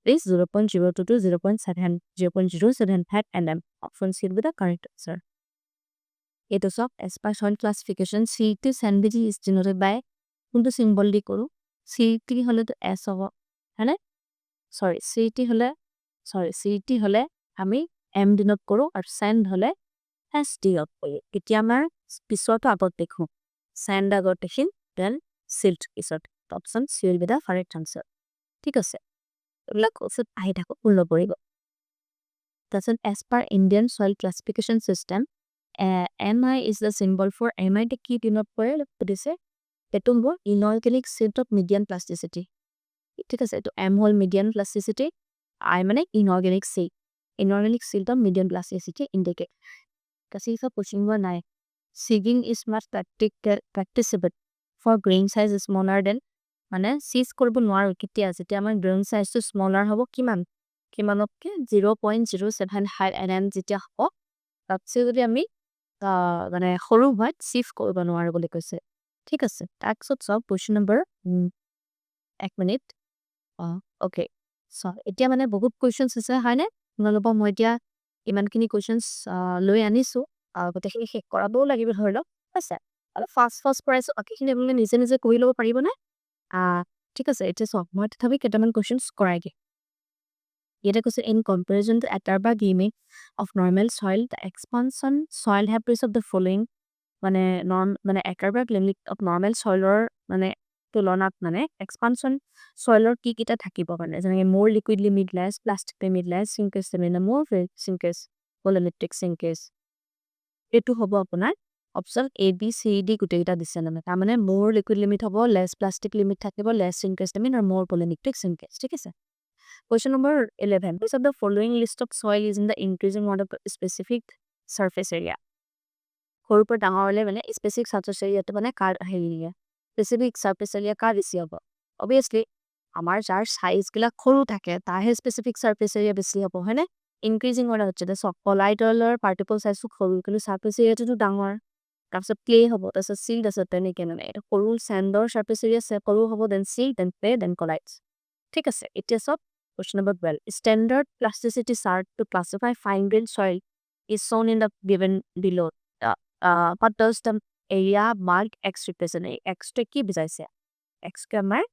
is 0.02 to 0.075 mm. Option C will be the correct answer. It is of as per soil classification CT sandwich is denoted by kuntu symbol di koru CT hole to S hobo hane CT hole ami M denote koru ar sand hole S denote koru etia amar pisot agot dekhu sand agot dekhin then silt pisot option C will be the correct answer ঠিক আছে like also I থাকো পূর্ণ পড়িব তাছত as per Indian soil classification system MI is the symbol for MI তে কি দিনত পৰে দিছে এটো হ'ব inorganic silt of medium plasticity ঠিক আছে তো M hall medium plasticity I মানে inorganic silt of medium plasticity indicate kasi sa pushing one নাই sigging is much practicable for grain size smaller than মানে সিজ কৰিব নোৱাৰো কেতিয়া যেতিয়া আমাৰ গ্ৰেইন সাইজটো স্মলাৰ হ'ব কিমানতকে 0.075 mm যেতিয়া হ'ব তাতছে যদি আমি মানে সৰু হয় সিফ কৰিব নোৱাৰো বুলি কৈছে ঠিক আছে তাৰপিছত সব question number 1 minute okay so এতিয়া মানে বহুত কোৱেশ্চনছ আছে হয়নে আপোনালোকক মই এতিয়া ইমানখিনি কোৱেশ্চনছ লৈ আনিছো গোটেইখিনি শেষ কৰাবও লাগিব ধৰি লওক আছে অলপ ফাষ্ট কৰাইছো বাকিখিনি আপোনালোকে নিজে নিজে কৰি ল'ব পাৰিবনে ঠিক আছে এটা সব মই তথাপি কেইটামান কোৱেশ্চনছ কৰাই দিম এটা কৈছে in comparison to atarbag giving of normal soil the expansion soil have of the following মানে মানে একেবাৰে লিমিট অফ নৰ্মেল সইলৰ মানে তুলনাত মানে এক্সপানশন সইলৰ কি কিটা থাকিব মানে যেনেকে মোৰ লিকুইড লিমিটলেছ প্লাষ্টিক লিমিটলেছ সিংকেজ মানে মোৰ সিংকেজ ভলিউমেট্ৰিক সিংকেজ এটো হ'ব আপোনাৰ option A B C D গুটেইটা দিছে মানে তাৰ মানে মোৰ লিকুইড লিমিট হ'ব লেছ প্লাষ্টিক লিমিট থাকিব লেছ সিংকেজ লিমিট আৰু মোৰ ভলিউমেট্ৰিক সিংকেজ ঠিক আছে Question number 11. Which of the following list of soil is in the increasing order of specific surface area? সৰুৰ পৰা ডাঙৰ হ'লে মানে স্পেচিফিক সাৰফেস এৰিয়াটো মানে কাৰ হেৰিয়ে স্পেচিফিক সাৰফেস এৰিয়া কাৰ বেছি হ'ব অবভিয়াছলি আমাৰ যাৰ সাইজ গিলা সৰু থাকে তাৰহে স্পেচিফিক সাৰফেস এৰিয়া বেছি হ'ব হয়নে ইনক্ৰিজিং অৰ্ডাৰ হচ্ছে সব কলাইডলৰ পাৰ্টিকল সাইজটো সৰু কিন্তু সাৰফেস এৰিয়াটো ডাঙৰ তাৰপিছত ক্লে হ'ব তাৰপিছত সিল্ড আছে তেনেকে মানে এটা সৰু স্যান্ডৰ সাৰফেস এৰিয়া সৰু হ'ব then silt then clay then colloids ঠিক আছে এতিয়া সব Question number 12. Standard plasticity chart to classify fine-grained soil is shown in the given below. What does the area mark X represent? X to কি বুজাইছে? X কে আমাৰ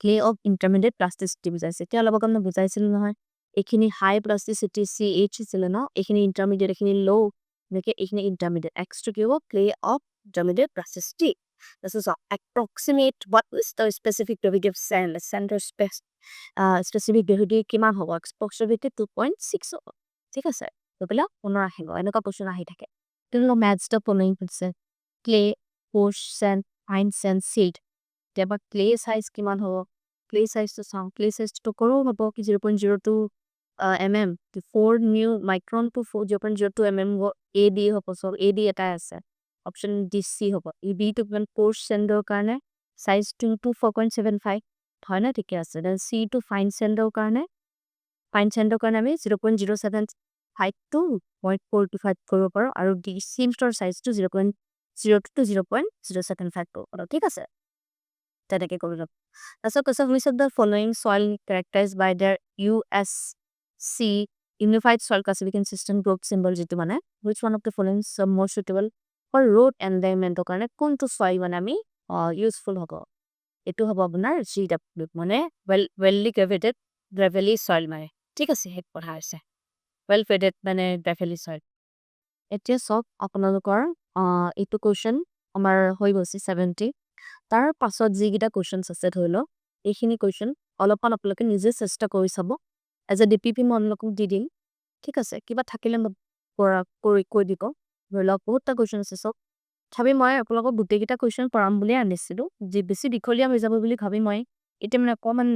clay of intermediate plasticity বুজাইছে। এতিয়া অলপ আগত বুজাইছিল নহয়। এইখিনি high plasticity CH ছিল ন? এইখিনি intermediate, এইখিনি low, এনেকে এইখিনি intermediate. X to কি হ'ব? Clay of intermediate plasticity. This is approximate what is the specific gravity of sand. Center space. Specific gravity কিমান হ'ব approximately 2.6 হ'ব ঠিক আছে তো পেলা পুনৰ আহিব এনেকুৱা কোৱেশ্চন আহি থাকে তেনো ম্যাথছ টা ফলোইং হৈছে clay coarse sand fine sand silt তেবা ক্লে সাইজ কিমান হ'ব ক্লে সাইজ তো চাও ক্লে সাইজ তো কৰো হ'ব কি 0.02 mm to 4 new micron to 0.02 mm AD হ'ব সো AD এটা আছে অপচন ডি সি হ'ব ই বি তো পোৰ্চ স্যান্ডৰ কাৰণে সাইজ to 4.75 হয় না ঠিকে আছে দেন সি টু ফাইন স্যান্ডৰ কাৰণে আমি 0.075 to 0.425 কৰিব পাৰো আৰু ডি সিমস্টৰ সাইজটো 0.02 to 0.075 কৰিব ঠিক আছে তেনেকে কৰিব তাৰপিছত কৈছে which of the following soil characterized by their USC unified soil classification system group symbol যেটো মানে which one of the following is more suitable for root environment কাৰণে কোনটো soil মানে আমি ইউজফুল হ'ব এটো হ'ব আপোনাৰ GW মানে wealthy gravelly soil মানে ঠিক আছে হেক পঢ়া আছে well faded মানে gravelly soil এতিয়া সব আপোনালোকৰ এটো কোৱেশ্চন আমাৰ হৈ গৈছে 70 তাৰ পাছত যি গিটা কোৱেশ্চনছ আছে ধৰিলো এইখিনি কোৱেশ্চন অলপমান আপোনালোকে নিজে চেষ্টা কৰি চাব এজ এ ডিপিপি মনলক দি দিম ঠিক আছে কিবা থাকিলে কৰি কৈ দিব ধৰিলো বহুতটা কোৱেশ্চন আছে সব ভাবি মই আপোনালোকক গুটেইকিটা কোৱেশ্চন পঢ়াম বুলি আনিছিলো যে বেছি বিখলিয়া হৈ যাব বুলি ভাবি মই এটা মানে কমন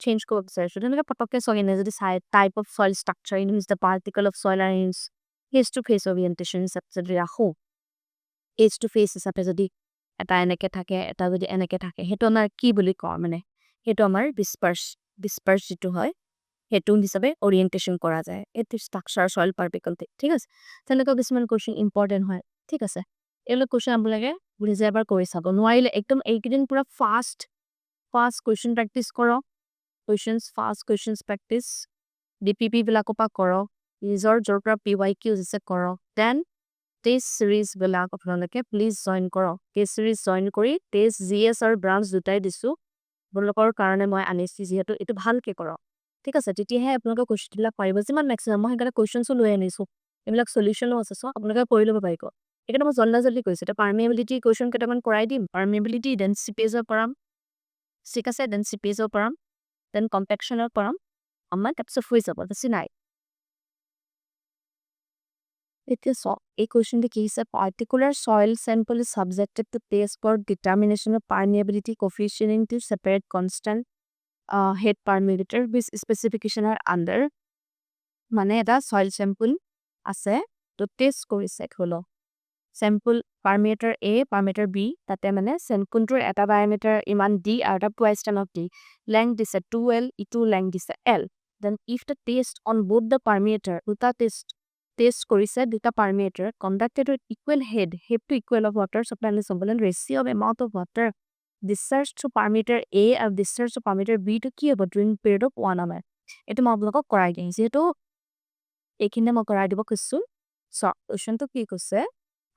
চেঞ্জ কৰিব বিচাৰিছো তেনেকে পটককে সগিনে যদি সাই type of soil structure in is the particle of soil আৰু is face to face orientation যদি ৰাখো এজ টু ফেস হিচাপে যদি এটা এনেকে থাকে এটা যদি এনেকে থাকে হেটো আমাৰ কি বুলি কওঁ মানে হেটো আমাৰ ডিসপাৰ্স যেটো হয় হেটো হিচাপে ওৰিয়েন্টেশন কৰা যায় এটো স্ট্ৰাকচাৰ সয়েল পাৰ্টিকল ঠিক আছে তেনেকৈ কিছুমান কোৱেশ্চন ইম্পৰ্টেন্ট হয় ঠিক আছে এলো কোৱেশ্চন আপোনালোকে বুজি যায় এবাৰ কৰি চাব নোৱাৰিলে একদম এইকেদিন পুৰা ফাস্ট কোৱেশ্চন প্ৰেক্টিস কৰক ফাস্ট কোৱেশ্চনছ প্ৰেক্টিস ডিপিপি বিলাকৰ পৰা কৰক নিজৰ জৰপৰা PYQ হৈছে কৰক দেন টেষ্ট সিৰিজ বিলাক আপোনালোকে প্লিজ জয়েন কৰক টেষ্ট সিৰিজ জয়েন কৰি টেষ্ট জিএস আৰু ব্ৰাঞ্চ দুটাই দিছো আপোনালোকৰ কাৰণে মই আনিছি যেহেতু এটো ভালকে কৰক ঠিক আছে তেতিয়াহে আপোনালোকে কোৱেশ্চন বিলাক পাৰিব যিমান মেক্সিমাম মই হেকাৰণে কোৱেশ্চনছ লৈ আনিছো এইবিলাক সলিউশনো আছে সো আপোনালোকে কৰি ল'ব পাৰিব একেটা মই জল্দি কৈছো এটা পাৰ্মিয়াবিলিটি কোৱেশ্চন কেটামান কৰাই দিম পাৰ্মিয়াবিলিটি দেন সিপেজৰ পৰাম ঠিক আছে দেন সিপেজৰ পৰাম দেন কম্পেকচনৰ পৰাম আমাৰ তাৰপিছত হৈ যাব বেছি নাই এতিয়া সো এই কোৱেশ্চনটো কি হৈছে particular soil sample is subjected to test for determination of permeability coefficient in to separate constant head permeameter with specification are under মানে এটা সয়েল স্যাম্পল আছে তো টেষ্ট কৰিছে হলো sample permeameter A permeameter B তাতে মানে কোনটোৰ এটা ডায়ামিটাৰ ইমান D আৰু এটা twice time of D length দিছে 2L ইটো লেংথ দিছে L then if the test on both the parameter দুটা টেষ্ট কৰিছে দুটা parameter conducted with equal head to equal of water supply and sample and ratio of amount of water discharged to parameter A and discharged to parameter B to কি হ'ব during period of 1 hour এটো মই আপোনালোকক কৰাই দিম যেহেতু এইখিনি মই কৰাই দিব কৈছো সো কোৱেশ্চনটো কি কৈছে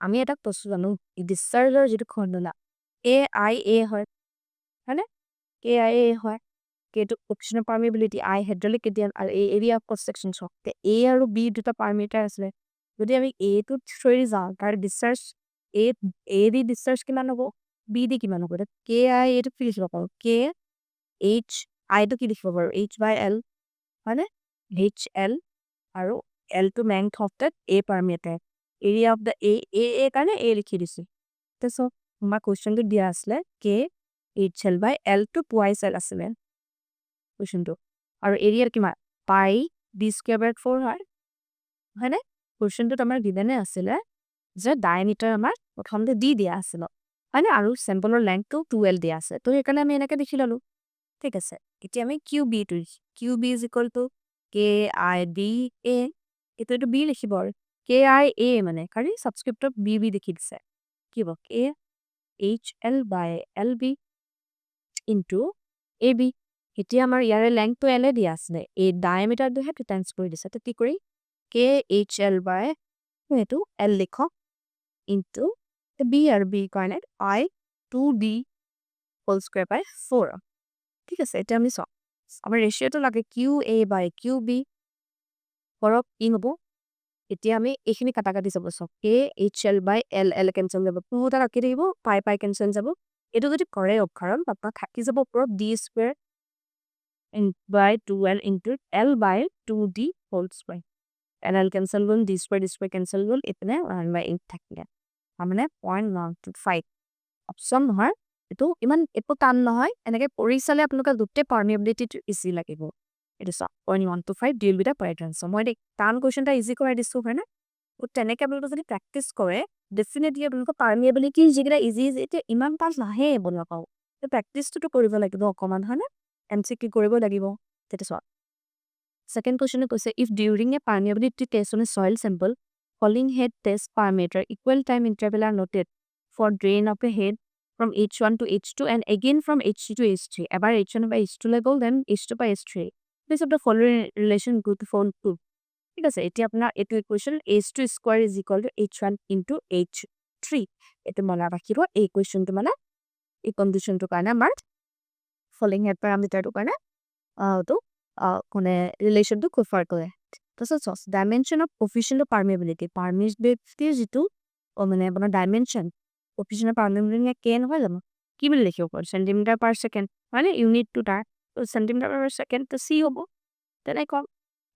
আমি এটা প্ৰশ্ন জানো ডিসচাৰ্জৰ যেটো খণ্ডনা AIA হয় হয়নে AIA হয় কেটো অপচনৰ পাৰ্মিয়াবিলিটি I hydraulic gradient আৰু A area of cross section তে A আৰু B দুটা পাৰ্মিটাৰ আছে যদি আমি A টো থ্ৰৰি যাও তাৰ ডিসচাৰ্জ A দি discharge কিমান হ'ব B দি কিমান হ'ব এটা Ki এইটো কি লিখিব পাৰো K H I টো কি লিখিব পাৰো H by L হয়নে HL আৰু L to length of that A parameter area of the A কাৰণে A লিখি দিছো তাৰপিছত আমাৰ কোৱেশ্চনটো দিয়া আছিলে K HL by L to twice L আছিলে কোৱেশ্চনটো আৰু এৰিয়াৰ কিমান পাই D square by 4 হয়নে কোৱেশ্চনটোত আমাৰ গিভেনে আছিলে যে ডায়ামিটাৰ আমাৰ প্ৰথমতে D দিয়া আছিল হয়নে আৰু চেম্পলৰ লেংথটো 2L দিয়া আছে তো সেইকাৰণে আমি এনেকৈ লিখি ললো ঠিক আছে এতিয়া আমি QB টো QB is equal to KIBA এইটো B লিখিব আৰু KIA মানে কাৰণ সাবস্ক্ৰিপ্টত BB লিখি দিছে কি হ'ব KHL by LB into AB এতিয়া আমাৰ ইয়াৰে লেংথটো L দিয়া আছে এই ডায়ামিটাৰটোহে টাইমছ কৰি দিছে তো কি কৰি KHL by এইটো L লিখক into B আৰু B কাৰণে I 2D whole square by 4 ঠিক আছে এটা আমি চাও আমাৰ ৰেশিওটো লাগে QA by QB কৰক কি হ'ব এতিয়া আমি এইখিনি কাটাকাটি যাব সব KHL by LL কেনসেল যাব পুটা ৰাখি দিব পাই কেনসেল যাব এটো যদি কৰে অক্ষৰণ আপোনাৰ থাকি যাব ওপৰত D square by 2L into L by 2D whole square LL cancel হ'ল D square cancel হ'ল ইতনে 1 by 8 থাকিলে মানে 0.125 অপচন নহয় এটো ইমান একো টান নহয় এনেকে পঢ়িছালে আপোনালোকে দুটে পারমিয়াবিলিটি ইজি লাগিব এটো 0.125 ডিল বিটা পাই ট্ৰান্সফৰ মই টান কোৱেশ্চনটা ইজি কৰাই দিছো হয় না ও তেনেকে আপোনালোকে যদি প্ৰেক্টিস কৰে ডেফিনেটলি আপোনালোকে পাৰমিয়াবিলিটি যিগিটা ইজি এটো ইমান টান নাহে বনোৱা পাও তো প্ৰেক্টিসটো কৰিব লাগিব অকমান হয় না এমসিকিউ কৰিব লাগিব তেতে সব Second question is if during a permeability test on a soil sample, falling head test parameter equal time interval are noted for drain of a head from H1 to H2 and again from H2 to H3. About H1 by H2 level, then H2 by H3. This of the following relation good to phone 2. Because it equation H2 square is equal to H1 into H3. It mola bakiro equation to mana a condition to kana mark falling head parameter to kana to কোনে ৰিলেশনটো কনফাৰ কৰে তাৰপিছত dimension of কোফিচিয়েন্ট of পাৰমিয়াবিলিটি যেটো মানে আপোনাৰ dimension কোফিচিয়েন্ট of পাৰমিয়াবিলিটি কে নহয় জানো কি বুলি লিখিব পাৰো সেন্টিমিটাৰ পাৰ সেকেন্ড মানে ইউনিট টু তাৰ সেন্টিমিটাৰ পাৰ সেকেন্ড তো সি হ'ব তেনে কম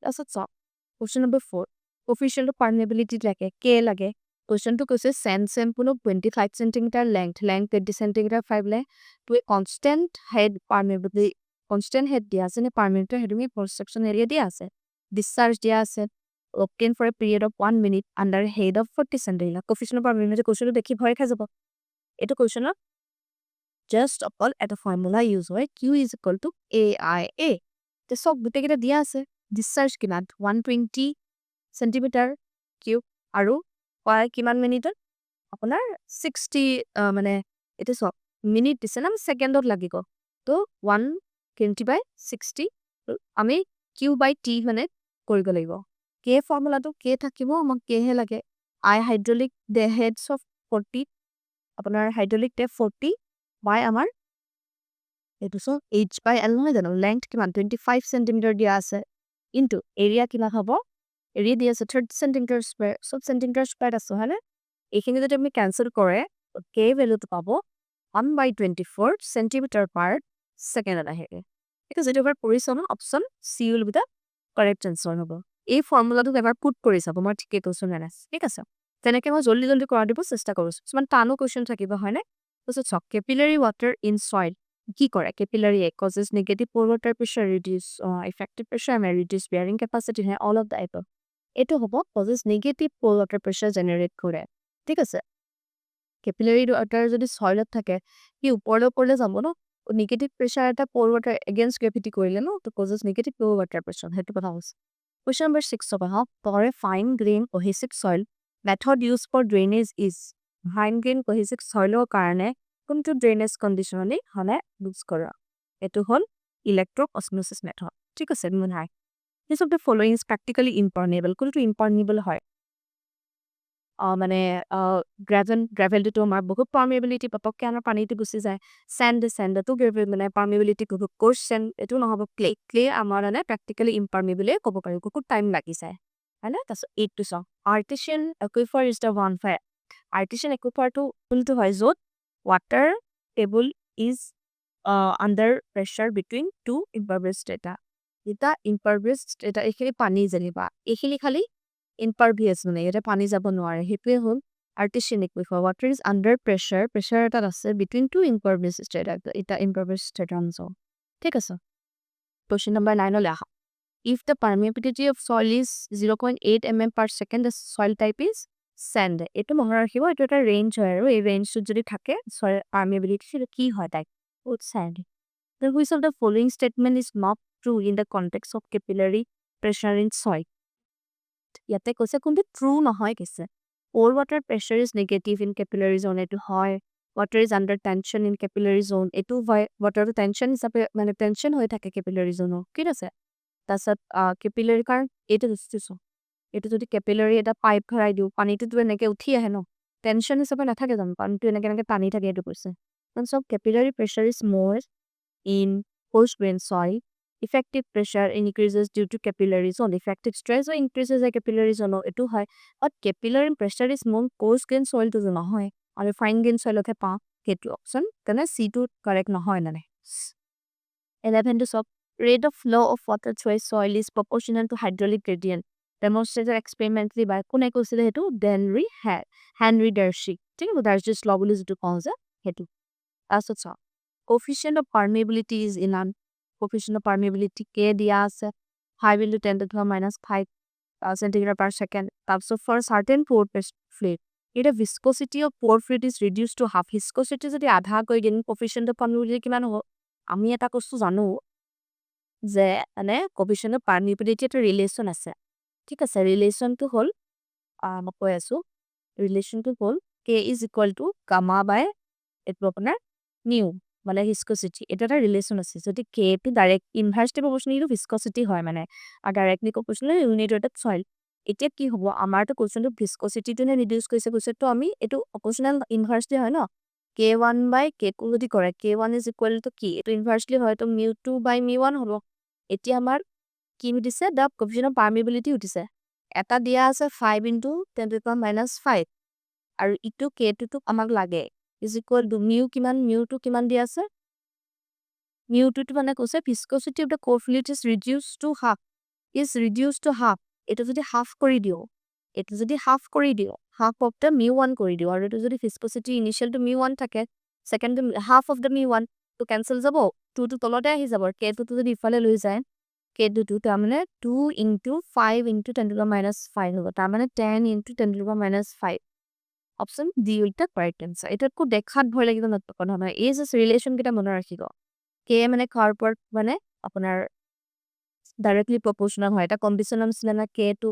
তাৰপিছত question number 4 coefficient of permeability লাগে কে লাগে কোৱেশ্চনটো কৈছে sand sample of 25 centimetre length 20 centimetre 5 লে to a constant head permeability constant head dia ase ne parameter head me cross section area dia ase discharge dia ase obtain for a period of 1 minute under head of 40 centimeter coefficient of parameter question dekhi bhoy kha jabo eto question just all at a formula use hoy q is equal to aia te sob gute gita dia ase discharge kiman 120 centimeter cube aru hoy kiman minute apunar 60 mane eto sob minute dise na second ot lagibo to 120 by 60 আমি q by t মানে কৰিব লাগিব k ফৰ্মুলাটো k থাকিব আমাক k হে লাগে I hydraulic the heads of 40 আপোনাৰ hydraulic তে 40 by আমাৰ এটো সো h by l নহয় জানো length কিমান 25 cm দিয়া আছে ইনটু এৰিয়া কিমান হ'ব এৰিয়া দিয়া আছে 30 cm square সব cm square আছে হয়নে এইখিনি যদি আমি ক্যান্সেল কৰে k ভ্যালুটো পাব 1 by 24 cm per second ahe because it over পৰিছন option C will be the correct answer হ'ব এই ফৰ্মুলাটো এবাৰ পুট কৰি চাব মই ঠিকে কৈছো না ঠিক আছে তেনেকে মই জলদি জলদি কৰা দিব চেষ্টা কৰিছো সমান টানো কোৱেশ্চন থাকিব হয়নে তাৰপিছত capillary water in soil কি কৰে capillary causes negative pore water pressure reduce effective pressure and reduce bearing capacity and all of the above এটো হ'ব causes negative pore water pressure generate কৰে ঠিক আছে capillary water যদি soilত থাকে কি ওপৰলে যাব ন negative pressure at a pore water against gravity koile no to causes negative pore water pressure hetu kotha house question number 6 of how for a fine grain cohesive soil method used for drainage is fine grain cohesive soil or karone kuntu drainage condition ani hone use kora etu hol electro osmosis method thik ase mon hai this of the following is practically impermeable kuntu impermeable hoy মানে gravel টো আমাৰ বহুত পাৰমিয়াবিলিটি পপকে আমাৰ পানীতে গুছি যায় sand তো gravel মানে পাৰমিয়াবিলিটি খুব কোশ্চেন এটো নহব ক্লে আমাৰ মানে প্ৰ্যাকটিক্যালি ইম্পাৰমেবল ক'ব পাৰি খুব টাইম লাগি যায় হয়না তাছ 8 to song artesian aquifer is the one artesian aquifer to কোনটো হয় য'ত water table is under pressure between two impervious strata. এটা impervious strata এইখিনি পানী যেনিবা এইখিনি খালি impervious মানে এটা পানী যাব নোৱাৰে সেইটোৱে হ'ল artesian aquifer. Water is under pressure এটাত আছে between two impervious strata. এটা impervious strata অঞ্চল ঠিক আছে question number 9 লৈ আহা if the permeability of soil is 0.8 mm per second the soil type is sand এইটো মনত ৰাখিব এইটো এটা ৰেঞ্জ হয় আৰু এই ৰেঞ্জটোত যদি থাকে soil permeability সেটো কি হয় টাইপ উট sand the which of the following statement is not true in the context of capillary pressure in soil ইয়াতে কৈছে কোনটো ট্ৰু নহয় কৈছে pore water pressure is negative in capillary zone এটো হয় water is under tension in capillary zone এটো হয় water to tension হিচাপে মানে tension হৈ থাকে capillary zone কি আছে তাছত capillary কাৰণ এটো দিছো এটো যদি capillary এটা পাইপ ভৰাই দিও পানীটো তো এনেকে উঠি আহে ন tension হিচাপে নাথাকে জানো পানীটো এনেকে এনেকে টানি থাকে এটো কৈছে so capillary pressure is more in coarse grained soil effective pressure increases due to capillary zone effective stress or increases the capillary zone etu hoy but capillary pressure is more coarse grained soil to na hoy aru fine grained soil ke pa ketu option kana c2 correct na hoy nane 11 to sub rate of flow of water through a soil is proportional to hydraulic gradient demonstrated experimentally by kone kosile hetu Henry Darcy thik আছে Darcy's law boli jetu kau je hetu asot sa coefficient of permeability is in coefficient of permeability k dia ase 5 into 10 to the minus 5 centimeter per second so for certain pore fluid এটা viscosity of pore fluid is reduced to half viscosity যদি আধা কই দিন coefficient of permeability কিমান হ'ব আমি এটা বস্তু জানো যে মানে coefficient of permeability এটা রিলেশন আছে ঠিক আছে রিলেশন টু হল মই কৈ আছো relation to hall k is equal to gamma by এটো আপোনাৰ mu মানে viscosity এটা এটা রিলেশন আছে যদি k টো direct inversely proportional to viscosity হয় মানে আর ডাইরেক্টলি প্রপোর্শনাল ইউনিট এটা সয়েল এতিয়া কি হ'ব আমাৰ তো কোৱেশ্চন টু viscosity টো নে ৰিডিউস কৰিছে কৈছে তো আমি এটো প্ৰপোৰ্শনাল ইনভাৰ্সলি হয় ন k1 by k2 যদি কৰে k1 is equal to কি এটো ইনভাৰ্সলি হয় তো mu2 by mu1 হ'ব এতিয়া আমাৰ কি দিছে দা কোএফিশিয়েন্ট অফ পার্মিবিলিটি উঠিছে এটা দিয়া আছে 5 into 10 to the minus 5 আৰু ইটো k2 টো আমাক লাগে is equal to mu কিমান mu2 কিমান দিয়া আছে mu2 টো মানে কৈছে viscosity of the core fluid is reduced to half এটা যদি half কৰি দিও half of the mu1 কৰি দিও আৰু এটা যদি viscosity initial to mu1 থাকে second half of the mu1 to cancel যাব 2 টো তলতে আহি যাব k2 টো যদি ইফালে লৈ যায় k2 টো তাৰ মানে 2 into 5 into 10 to the minus 5 হ'ব তাৰ মানে 10 into 10 to the minus 5 option D উইটা কারেক্ট आंसर এটাকো দেখাত ভয় লাগিব না কথা নহয় এই যে রিলেশন কিটা মনে ৰাখিব কে মানে কাৰ্পট মানে আপোনাৰ ডাইরেক্টলি প্রপোর্শনাল হয় এটা কন্ডিশনাল ছিল না k2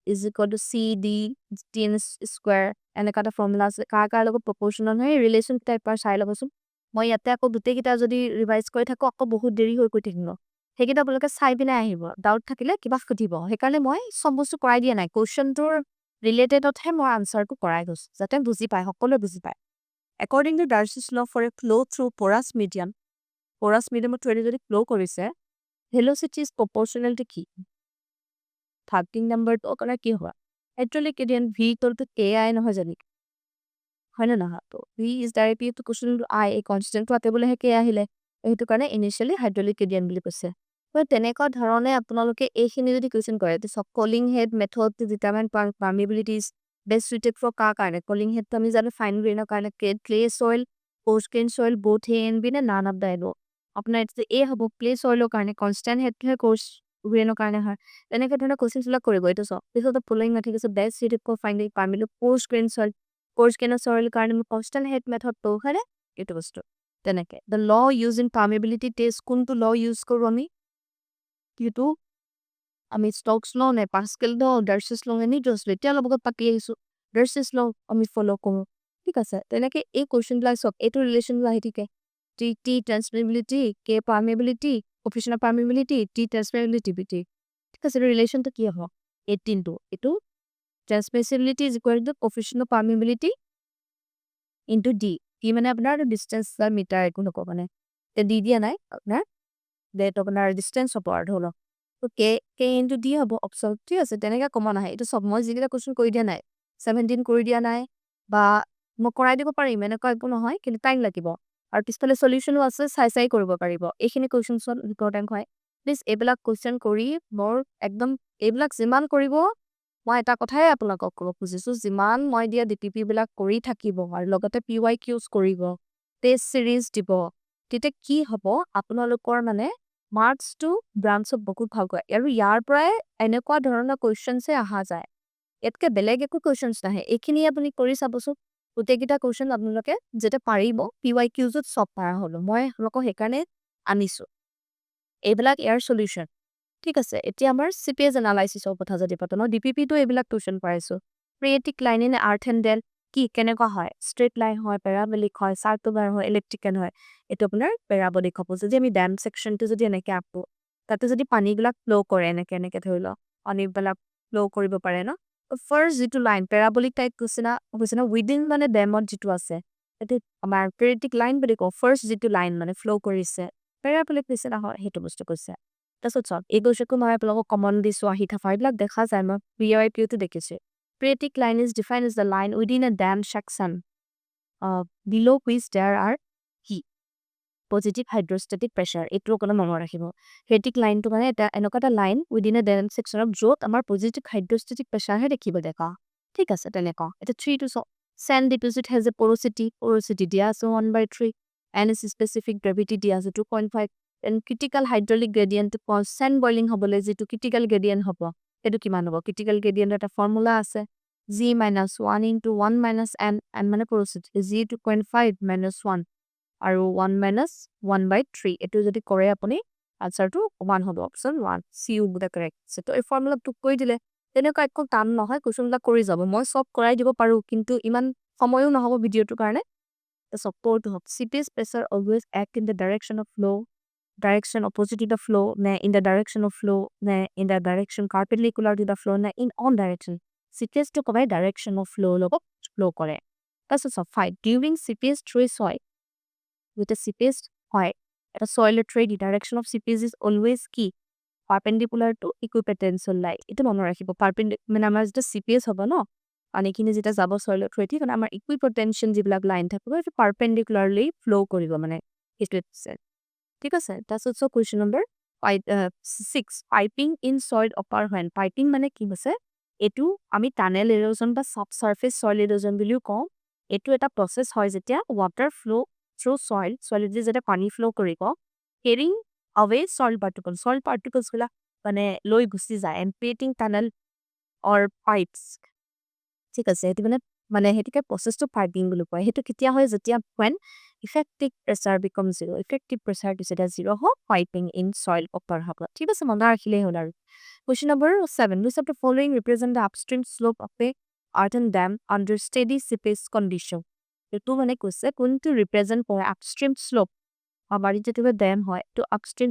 is equal to cd tn square এনেকাটা ফর্মুলা আছে কাৰ লগত প্ৰপোৰ্শনাল হয় ৰিলেশন টাইপ পাৰ চাই লবচোন মই ইয়াতে আকৌ দুটে কিটা যদি ৰিভাইজ কৰি থাকো আকৌ বহুত দেৰি হৈ গৈ থাকিব হেকিটা বলকে চাই বিনা আহিব ডাউট থাকিলে কিবা খুদিব হেকাৰণে মই সব বস্তু কৰাই দিয়া নাই কোৱেশ্চনটোৰ related অথে মই আনসাৰ কো কৰাই গৈছ যাতে বুজি পায় সকলো বুজি পায় according to Darcy's law for a flow through porous medium টো যদি flow কৰিছে velocity is proportional to কি 13 number তো কনা কি হয় hydraulic gradient v equal to ki নহয় জানি হয় না না তো v is directly to question to I a constant তো আতে বলে হে ki আহিলে এইটো কাৰণে initially hydraulic gradient বুলি কৈছে তো তেনেকা ধৰণে আপোনালোকে এইখিনি যদি কোৱেশ্চন কৰে তো সব falling head method to determine permeability is best suited for কাৰ কাৰণে কলিং হেড তো আমি জানো ফাইন গ্ৰেইনৰ কাৰণে clay soil coarse grained soil both A and B নে none of the above আপোনাৰ এটো A হ'ব clay soilৰ কাৰণে constant head হে coarse গ্ৰেইনৰ কাৰণে হয় তেনেকা ধৰণৰ কোৱেশ্চন বিলাক কৰিব এটো সব পিছত the following method is best suited for finding permeability coarse grained soil কাৰণে constant head method তো হয়নে এটো বস্তু তেনেকে the law used in permeability test কোনটো law use কৰো আমি কিটো আমি Stokes law নে Pascal law Darcy's law নে just এতিয়া লগত পাতি আহিছো Darcy's law আমি ফলো কৰো ঠিক আছে তেনেকে এই কোৱেশ্চন বিলাক সব এটো ৰিলেশন আহি থাকে T transferability K permeability coefficient of permeability T transferability BT ঠিক আছে রিলেশন তো কি হ'ব 18 to এটো transferability is equal to coefficient of permeability into D কি মানে আপোনাৰ ডিসটেন্স মিটাৰ একো নক মানে তে দি দিয়া নাই আপোনাৰ দেট আপোনাৰ ডিসটেন্স অপাৰ্ট হলো তো k into D হ'ব অপশন ঠিক আছে তেনেকা কমন আহে এটো সব মই জিগিলা কোৱেশ্চন কৰি দিয়া নাই 17 কৰি দিয়া নাই বা মই কৰাই দিব পাৰিম এনেকুৱা একো নহয় কিন্তু টাইম লাগিব আৰু পিছফালে সলিউশনো আছে চাই কৰিব পাৰিব এইখিনি কুৱেশ্যনছত ইম্পৰ্টেণ্ট হয় প্লিজ এইবিলাক কুৱেশ্যন কৰি মোৰ একদম এইবিলাক যিমান কৰিব মই এটা কথাই আপোনালোকক ক'ব খুজিছোঁ যিমান মই দিয়া ডিপিপি বিলাক কৰি থাকিব আৰু লগতে PYQs কৰিব টেষ্ট চিৰিজ দিব তেতিয়া কি হ'ব আপোনালোকৰ মানে মাৰ্কছটো ব্ৰাঞ্চত বহুত ভালকৈ আৰু ইয়াৰ পৰাই এনেকুৱা ধৰণৰ কুৱেশ্যনছে অহা যায় ইয়াতকে বেলেগ একো কুৱেশ্যনছ নাহে এইখিনি আপুনি কৰি চাবচোন গোটেইকেইটা কুৱেশ্যন আপোনালোকে যেতিয়া পাৰিব PYQজত চব পাৰা হ'লো মই আপোনালোকক সেইকাৰণে আনিছোঁ এইবিলাক ইয়াৰ সলিউশন ঠিক আছে এতিয়া আমাৰ CPS এনালাইচিছৰ কথা যদি পাতো ন ডিপিপিটো এইবিলাক কুৱেশ্যন পাইছোঁ phreatic line in earth and dam কি কেনেকুৱা হয় ষ্ট্ৰেট লাইন হয় পেৰাবলিক হয় চাৰ্কুলাৰ হয় ইলেক্ট্ৰিকেল হয় এইটো আপোনাৰ পেৰাবলিক হ'ব যদি আমি ডেম ছেকশ্যনটো যদি এনেকৈ আঁকো তাতে যদি পানীবিলাক ফ্ল' কৰে এনেকৈ ধৰি লওক পানীবিলাক ফ্ল' কৰিব পাৰে ন ফাৰ্ষ্ট যিটো লাইন পেৰাবলিক টাইপ হৈছে না উইদিন মানে ডেমত যিটো আছে সেইটো আমাৰ ক্ৰিয়েটিক লাইন বুলি কওঁ ফাৰ্ষ্ট যিটো লাইন মানে ফ্ল' কৰিছে পেৰাবলিক নিচিনা হয় সেইটো বস্তু কৈছে তাৰপিছত চাওক এই কুৱেশ্যনটো মই আপোনালোকক কমন দিছোঁ আহি থকা এইবিলাক দেখা যায় মই PYQটো দেখিছোঁ phreatic line is define is the line within a dam section below' which there are কি পজিটিভ হাইড্ৰষ্টেটিক প্ৰেছাৰ এইটো অকণমান মনত ৰাখিব ক্ৰিয়েটিক লাইনটো মানে এটা এনেকুৱা এটা লাইন উইদিন এ ডেম ছেকশ্যনত য'ত আমাৰ পজিটিভ হাইড্ৰষ্টেটিক প্ৰেছাৰহে দেখিব দেখা ঠিক আছে তেনেকুৱা এতিয়া 3 to sand deposit has a porosity দিয়া আছে 1/3 এণ্ড ইজ স্পেচিফিক গ্ৰেভিটি দিয়া আছে 2.5 এণ্ড ক্ৰিটিকেল হাইড্ৰলিক গ্ৰেডিয়েণ্টটো চেণ্ড বইলিং হ'বলৈ যিটো ক্ৰিটিকেল গ্ৰেডিয়েণ্ট হ'ব সেইটো কিমান হ'ব ক্ৰিটিকেল গ্ৰেডিয়েণ্টৰ এটা ফৰ্মুলা আছে G - 1 × 1 - n n মানে পৰচিটি G 2.5 - 1 আৰু 1 - 1/3 এইটো যদি কৰে আপুনি আনচাৰটো 1 হ'ব অপশ্যন 1 CU বুটা কাৰেক্ট আছে তো এই ফৰ্মুলাটো কৈ দিলে তেনেকুৱা একো টান নহয় কুৱেশ্যনবিলাক কৰি যাব মই চব কৰাই দিব পাৰোঁ কিন্তু ইমান সময়ো নহ'ব ভিডিঅ'টোৰ কাৰণে চবটো হ'ব CPS pressure always act in the direction of flow' direction opposite to the flow' নে in the direction of flow' নে in the direction perpendicular to the flow' নে ইন অন ডাইৰেকশ্যন CPSটো ক'বাই ডাইৰেকশ্যন অফ ফ্ল' লগত ফ্ল' কৰে তাৰপিছত চব ফাইট ডিউৰিং CPS থ্ৰু হয় যেতিয়া CPS হয় এটা সইলৰ ট্ৰেড direction of CPS is always কি পাৰ্পেণ্ডিকুলাৰ টু ইকুইপেটেঞ্চিয়েল লাইন এইটো মনত ৰাখিব মানে আমাৰ যেতিয়া CPS হ'ব ন পানীখিনি যেতিয়া যাব সইলৰ থ্ৰুৱেদি কাৰণ আমাৰ ইকুইপটেনচিয়েল যিবিলাক লাইন থাকিব সেইটো পাৰ্পেণ্ডিকুলাৰলি ফ্ল' কৰিব মানে সেইটোৱে ঠিক আছে তাৰপিছত চ' question number 6 piping in soil অপাৰ হেন পাইপিং মানে কি হৈছে এইটো আমি টানেল এৰ'জন বা চাব চাৰ্ফেচ সইল এৰ'জন বুলিও কওঁ এইটো এটা প্ৰচেছ হয় যেতিয়া ৱাটাৰ ফ্ল' থ্ৰু সইলেদি যেতিয়া পানী ফ্ল' কৰিব কেৰিং আৱে সইল পাৰ্টিকলছবিলাক মানে লৈ গুচি যায় and creating tunnel or pipes ঠিক আছে সেইটো মানে সেইটোকে প্ৰচেছটো পাইপিং বুলি কয় সেইটো কেতিয়া হয় যেতিয়া when effective pressure becomes zero effective pressure যেতিয়া জিৰ' হ'ব পাইপিং ইন সইল অপাৰ হ'ব ঠিক আছে মনত ৰাখিলেই হ'ল আৰু question number 7 which of the following represent the upstream slope of a earthen dam under steady seepage condition এইটো মানে কৈছে কোনটো ৰিপ্ৰেজেণ্ট কৰে আপষ্ট্ৰীম শ্লোপ আমাৰ যেতিয়া ডেম হয় এইটো upstream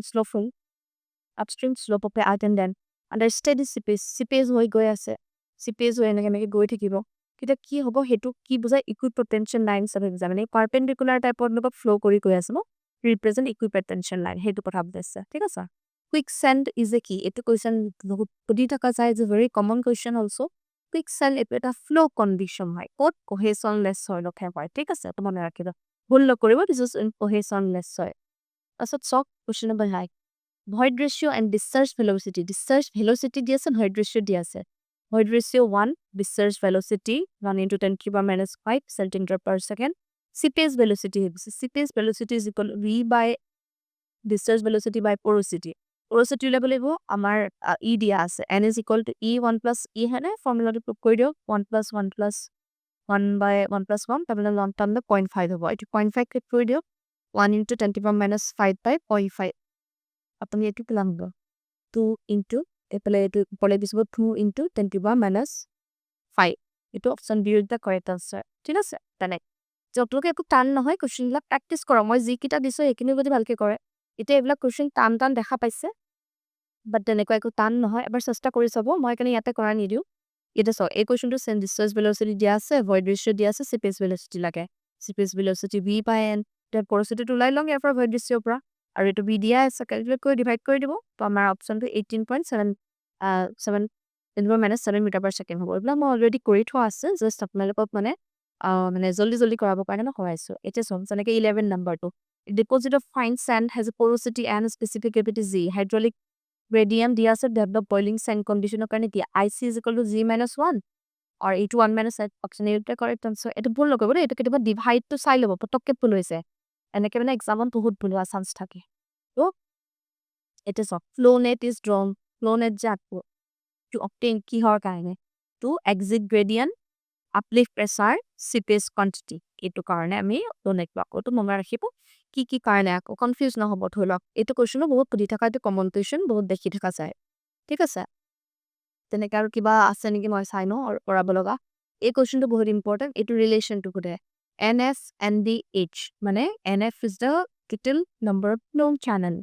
slope of a earthen dam under steady seepage হৈ গৈ আছে চিপেজ হৈ এনেকৈ গৈ থাকিব তেতিয়া কি হ'ব সেইটো কি বুজায় ইকুইপটেনচিয়েল লাইন হিচাপে বুজায় মানে পাৰ্পেণ্ডিকুলাৰ টাইপৰ লগত ফ্ল' কৰি গৈ আছে ন ৰিপ্ৰেজেণ্ট ইকুইপটেনচিয়েল লাইন সেইটো কথা বুজাইছে ঠিক আছে কুইক চেণ্ড ইজ এ কি এইটো কুৱেশ্যন বহুত সুধি থকা যায় is a very common question also' quick sand এইটো এটা ফ্ল' কণ্ডিশ্যন হয় ক'ত কহেশ্যনলেছ সইলতহে হয় ঠিক আছে তো মনে ৰাখিব ভুল নকৰিব this is in cohesionless soil তাৰপিছত চক question number 9 void ratio' and discharge velocity দি আছে ভইড ৰেচিঅ' দি আছে void ratio' 1 discharge velocity 1 × 10⁻⁵ cm per second CPS velocity হৈছে CPS velocity is equal V by discharge velocity by porosity উলিয়াব লাগিব আমাৰ ই দিয়া আছে N is equal to E1 + E হেনে ফৰ্মুলাটো প্ৰুভ কৰি দিয়ক 1 + 1 + 1/1 + 1 তাৰমানে লং টাৰ্ম 0.5 হ'ব এইটো 0.5 ক্লিক কৰি দিয়ক 1 × 10⁻⁵/0.5 আপুনি এইটো কিমান হ'ব 2 × এইফালে এইটো পলে দিছিব 2 × 10⁻⁵ এইটো option B is the correct answer ঠিক আছে তেনে আপোনালোকে একো টান নহয় কুৱেশ্যনবিলাক প্ৰেক্টিছ কৰক মই যিকেইটা দিছোঁ সেইখিনি যদি ভালকৈ কৰে এতিয়া এইবিলাক কুৱেশ্যন টান দেখা পাইছে বাট তেনেকুৱা একো টান নহয় এবাৰ চেষ্টা কৰি চাব মই সেইকাৰণে ইয়াতে কৰাই নিদিওঁ এতিয়া চাওক এই কুৱেশ্যনটো ডিছচাৰ্জ ভেল'চিটি দিয়া আছে ভইড ৰেচিঅ' দিয়া আছে CPS ভেল'চিটি লাগে CPS ভেল'চিটি V বাই N পৰচিটিটো ওলাই লওঁ ইয়াৰ পৰা ভইড ৰেচিঅ'ৰ পৰা আৰু এইটো বি দিয়া আছে কেলকুলেট কৰি ডিভাইড কৰি দিব তো আমাৰ অপশ্যনটো 18.7 মিটাৰ পাৰ ছেকেণ্ড হ'ব এইবিলাক মই অলৰেডি কৰি থোৱা আছে জাষ্ট আপোনালোকক মানে মানে জল্দি কৰাবৰ কাৰণে মই কৰাইছোঁ। এতিয়া চাওক যেনেকে 11 নম্বৰটো। Deposit of fine sand has a porosity and a specific gravity Z. Hydraulic gradient দিয়া আছে develop boiling sand conditioner কাৰণে কি IC is equal to G minus 1 or E to 1 minus option A টোৱে correct answer. এইটো ভুল নকৰিব দেই, এইটো কেতিয়াবা ডিভাইডটো চাই ল'ব, পতককে ভুল হৈছে। এনেকে মানে এক্সামত বহুত ভুল হোৱা চান্স থাকে। তো এতিয়া চাওক flow net is drawn. Flow net যে আকো to obtain কিহৰ কাৰণে? To exit gradient, uplift pressure, seepage quantity. এইটো কাৰণে আমি flow net পাওঁ। তো মনত ৰাখিব কি কাৰণে আকৌ কনফিউজ নহ'ব ধৰি লওক। এইটো কুৱেশ্যনো বহুত সুধি থকা, এইটো কমন কুৱেশ্যন বহুত দেখি থকা যায়। ঠিক আছে? তেনেকে আৰু কিবা আছে নেকি মই চাই লওঁ আৰু কৰাব লগা। এই কুৱেশ্যনটো বহুত ইম্পৰ্টেণ্ট, এইটো ৰিলেশ্যনটো সোধে। NS, NDH মানে NF is the total number of known channel.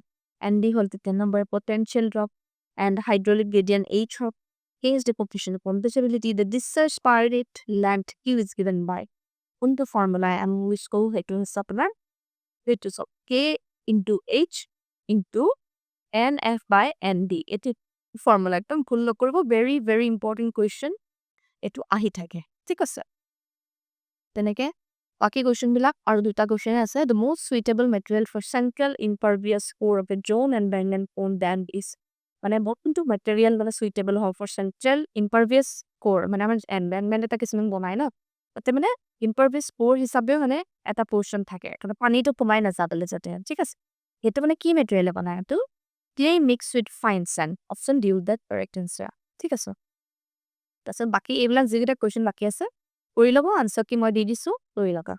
ND হ'ল total number of potential drop and hydraulic gradient H হওক। K is the coefficient of compressibility. The discharge per rate length Q is given by কোনটো formula আমি use কৰোঁ সেইটো হৈছে আপোনাৰ এইটো চাওক K into H into NF by ND. এইটো ফৰ্মুলা একদম ভুল নকৰিব, ভেৰি ভেৰি ইম্পৰ্টেণ্ট কুৱেশ্যন এইটো আহি থাকে। ঠিক আছে? তেনেকে বাকী কুৱেশ্যনবিলাক আৰু দুটা কুৱেশ্যন আছে। The most suitable material for central impervious core of a zone and bend and cone dam is মানে কোনটো মেটেৰিয়েল মানে সুইটেবল হ'ব ফৰ চেন্ট্ৰেল ইম্পাৰভিয়াছ কোৰ মানে আমাৰ এনভাইৰনমেণ্ট এটা কিছুমান বনাই ন, তাতে মানে ইম্পাৰভিয়াছ কোৰ হিচাপেও মানে এটা পৰ্চন থাকে, মানে পানীটো সোমাই নাযাবলৈ যাতে। ঠিক আছে? সেইটো মানে কি মেটেৰিয়েলে বনায়? এইটো clay mix with fine sand. Option D with the correct answer. ঠিক আছে? তাৰপিছত বাকী এইবিলাক যিকেইটা কুৱেশ্যন বাকী আছে কৰি ল'ব, আনচাৰ কি মই দি দিছোঁ কৰি ল'বা।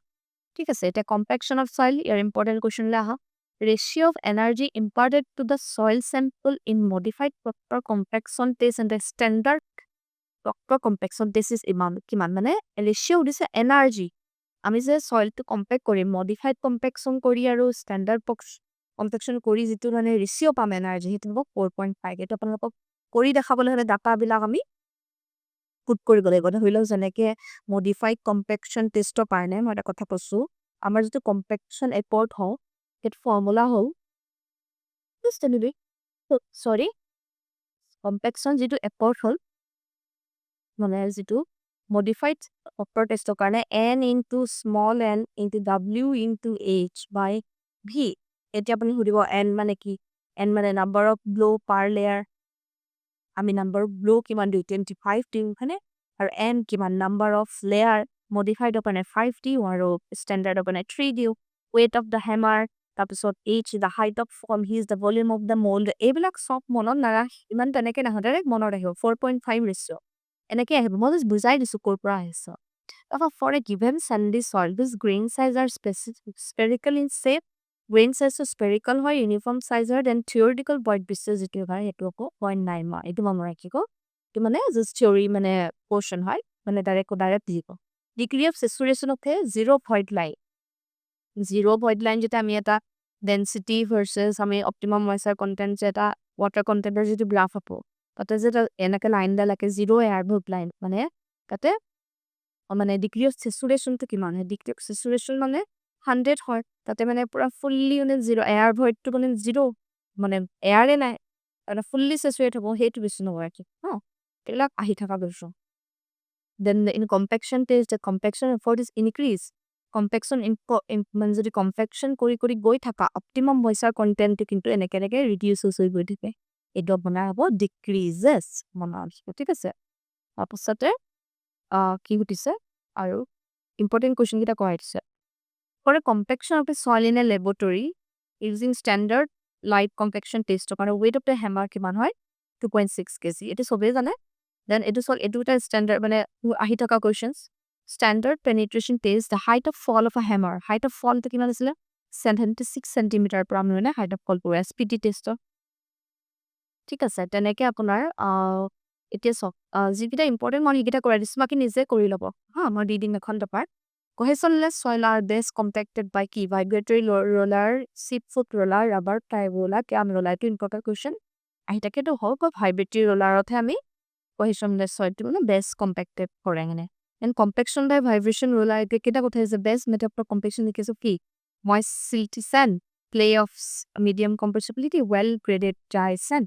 ঠিক আছে? এতিয়া কম্পেকশ্যন অফ চইল, ইয়াৰ ইম্পৰ্টেণ্ট কুৱেশ্যনলৈ আহা। Ratio of energy imparted to the soil sample in modified Proctor compaction test and the standard Proctor compaction test is কিমান মানে ৰেচিঅ' দিছে এনাৰ্জি। আমি যে চইলটো কম্পেক্ট কৰিম মডিফাইড কম্পেকশ্যন কৰি আৰু ষ্টেণ্ডাৰ্ড কম্পেকশ্যন কৰি যিটো মানে ৰেচিঅ' পাম এনাৰ্জি সেইটো হ'ব 4.5। এইটো আপোনালোকক কৰি দেখাবলৈ হ'লে ডাটাবিলাক আমি পুট কৰিব লাগিব। ধৰি লওক যেনেকে মডিফাইড কম্পেকশ্যন টেষ্টৰ কাৰণে মই এটা কথা কৈছোঁ, আমাৰ যিটো কম্পেকশ্যন এপৰ্ট হওঁ সেইটো ফৰ্মুলা হ'ল সৰি কম্পেকশ্যন যিটো এপৰ্ট হ'ল মানে যিটো মডিফাইড অপ্পৰ টেষ্টৰ কাৰণে n into small n into w into h by v। এতিয়া আপুনি সুধিব n মানে কি? n মানে number of blow per layer. আমি নাম্বাৰ অফ ব্লো কিমান দিওঁ 25 দিওঁ হয়নে? আৰু n কিমান নাম্বাৰ অফ লেয়াৰ মডিফাইডৰ কাৰণে 5 দিওঁ আৰু ষ্টেণ্ডাৰ্ডৰ কাৰণে 3 দিওঁ। ৱেইট অফ দ্য হেমাৰ, তাৰপিছত h the height of form, he is the volume of the mould. এইবিলাক চব মনত নাৰাখ, ইমান তেনেকে নাহে, ডাইৰেক্ট মনত আহিব 4.5 ৰেচিঅ'। এনেকে আহিব, মই জাষ্ট বুজাই দিছোঁ ক'ৰ পৰা আহিছ। তাৰপৰা for a given sandy soil, this grain size are spherical in shape, grain size spherical হয়, ইউনিফৰ্ম চাইজৰ, দেন থিয়ৰিটিকেল ভইড ডিষ্টেঞ্চ যিটো হয় সেইটো আকৌ 0.9 মাৰ। এইটো মনত ৰাখিব, এইটো মানে জাষ্ট থিয়ৰি মানে পৰ্চন হয়, মানে ডাইৰেক্ট দিব। Degree of saturation of a zero' void line. Zero' void line যেতিয়া আমি এটা ডেনচিটি ভাৰ্চেছ আমি অপটিমাম মইশ্চাৰ কণ্টেণ্ট যে এটা ৱাটাৰ কণ্টেণ্টৰ যিটো গ্ৰাফ হ'ব, তাতে যে এনেকে লাইনডাল লাগে জিৰ' এয়াৰ ভইড লাইন, মানে তাতে মানে ডিগ্ৰী অফ চেচুৰেশ্যনটো কিমান হয়? ডিগ্ৰী অফ চেচুৰেশ্যন মানে 100 হয়, তাতে মানে পুৰা ফুল্লি মানে জিৰ' এয়াৰ ভইডটো মানে জিৰ' মানে এয়াৰে নাই, মানে ফুল্লি চেচুৰেট হ'ব, সেইটো বেছি নকৰাকে এইবিলাক আহি থকা বস্তু। Then in compaction test, the compaction effort is increase. Compaction মানে যদি কম্পেকশ্যন কৰি গৈ থকা অপটিমাম মইশ্চাৰ কণ্টেণ্টটো কিন্তু এনেকে ৰিডিউচ হৈ গৈ থাকে, এইটো আপোনাৰ হ'ব ডিক্ৰিজেছ মনত ৰাখিব। ঠিক আছে? তাৰপাছতে কি সুধিছে আৰু ইম্পৰ্টেণ্ট কুৱেশ্যনকেইটা কৰাই দিছে। For a compaction of a soil in a laboratory using standard light compaction টেষ্টৰ কাৰণে ৱেইট অফ দ্য হেমাৰ কিমান হয়? 2.6 kg। এইটো চবেই জানে। দেন এইটো এটা ষ্টেণ্ডাৰ্ড মানে আহি থকা questions. Standard penetration test, the height of fall of a hammer. Height of ফলটো কিমান আছিলে? 76 চেণ্টিমিটাৰ পৰা আমি মানে হাইট অফ ফল কৰোঁ SPT টেষ্টৰ। ঠিক আছে? তেনেকে আপোনাৰ এতিয়া চাওক যিকেইটা ইম্পৰ্টেণ্ট মই সেইকেইটা কৰাই দিছোঁ, বাকী নিজে কৰি ল'ব মই দি দিম এখন topper. Cohesionless soil are best compacted by কি? Vibratory roller, seed foot roller, rubber tie roller, cam roller। এইটো ইম্পৰ্টেণ্ট কুৱেশ্যন আহি থাকেতো হওক, ভাইব্ৰেটৰী ৰোলাৰতহে আমি cohesionless soilটো মানে বেষ্ট কম্পেক্টেড কৰে মানে। এণ্ড কম্পেকশ্যন বাই ভাইব্ৰেশ্যন ৰোলাৰ, এতিয়া কেইটা কথা হৈছে বেষ্ট মেথড ফৰ কম্পেকশ্যন লিখিছোঁ কি? Moist silty sand, clay of medium compressibility, well graded dry sand,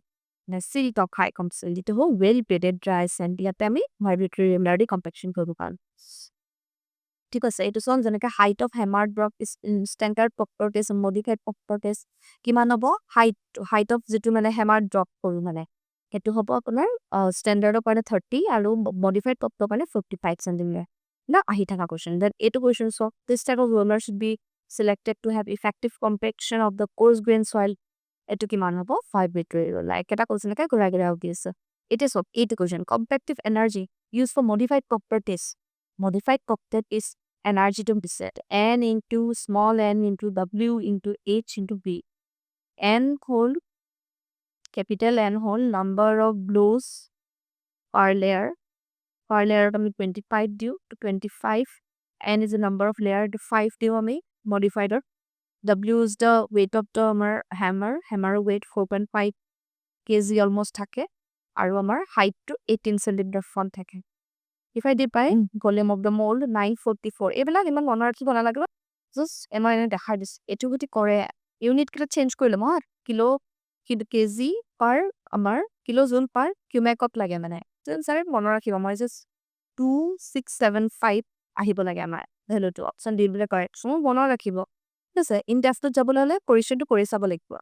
silt of high compressibility হ'ল ৱেল গ্ৰেডেড ড্ৰাই চেণ্ড। ইয়াতে আমি ভাইব্ৰেটৰী ৰোলাৰ দি কম্পেকশ্যন কৰিব পাৰোঁ। ঠিক আছে এইটো চাওক যেনেকৈ height of hammer drop is standard proper test modified proper test কিমান হ'ব হাইট অফ যিটো মানে হেমাৰ ড্ৰপ কৰোঁ মানে সেইটো হ'ব আপোনাৰ ষ্টেণ্ডাৰ্ডৰ কাৰণে 30 আৰু মডিফাইড প্ৰপাৰ কাৰণে 45 চেণ্টিমিটাৰ না আহি থকা কুৱেশ্যন দেন এইটো কুৱেশ্যন চাওক this type of roller should be selected to have effective compaction of the coarse grain soil এইটো কিমান হ'ব 5 মিটাৰ ৰোলাৰ একেটা কুৱেশ্যনকে ঘূৰাই ঘূৰাই সুধি আছে এতিয়া চাওক এইটো question compactive energy use for modified properties modified property is energy to be set n into small n into w into h into b n whole capital N whole number of blows per layer আমি 25 দিও to 25 n is the number of layer to 5 দিও আমি modified or w is the weight of the hammer weight 4.5 kg almost থাকে আৰু আমাৰ height to 18 cm font থাকে if I did by volume of the mold 944 এইবিলাক ইমান মনত ৰাখিব নালাগিব জাস্ট এনে এনে দেখাই দিছে এটো গতি কৰে ইউনিট কিটা চেঞ্জ কৰিলে মই কিলো কেজি পাৰ আমাৰ কিলো জুল পাৰ কিউমেকত লাগে মানে সৰি মনত ৰাখিব মই জাস্ট 2675 আহিব লাগে আমাৰ ভ্যালুটো অপচন ডি বুলি কাৰেকচন মনত ৰাখিব ঠিক আছে ইন ডেপথত যাবলৈ হলে কোৱেশ্চনটো কৰি চাব লাগিব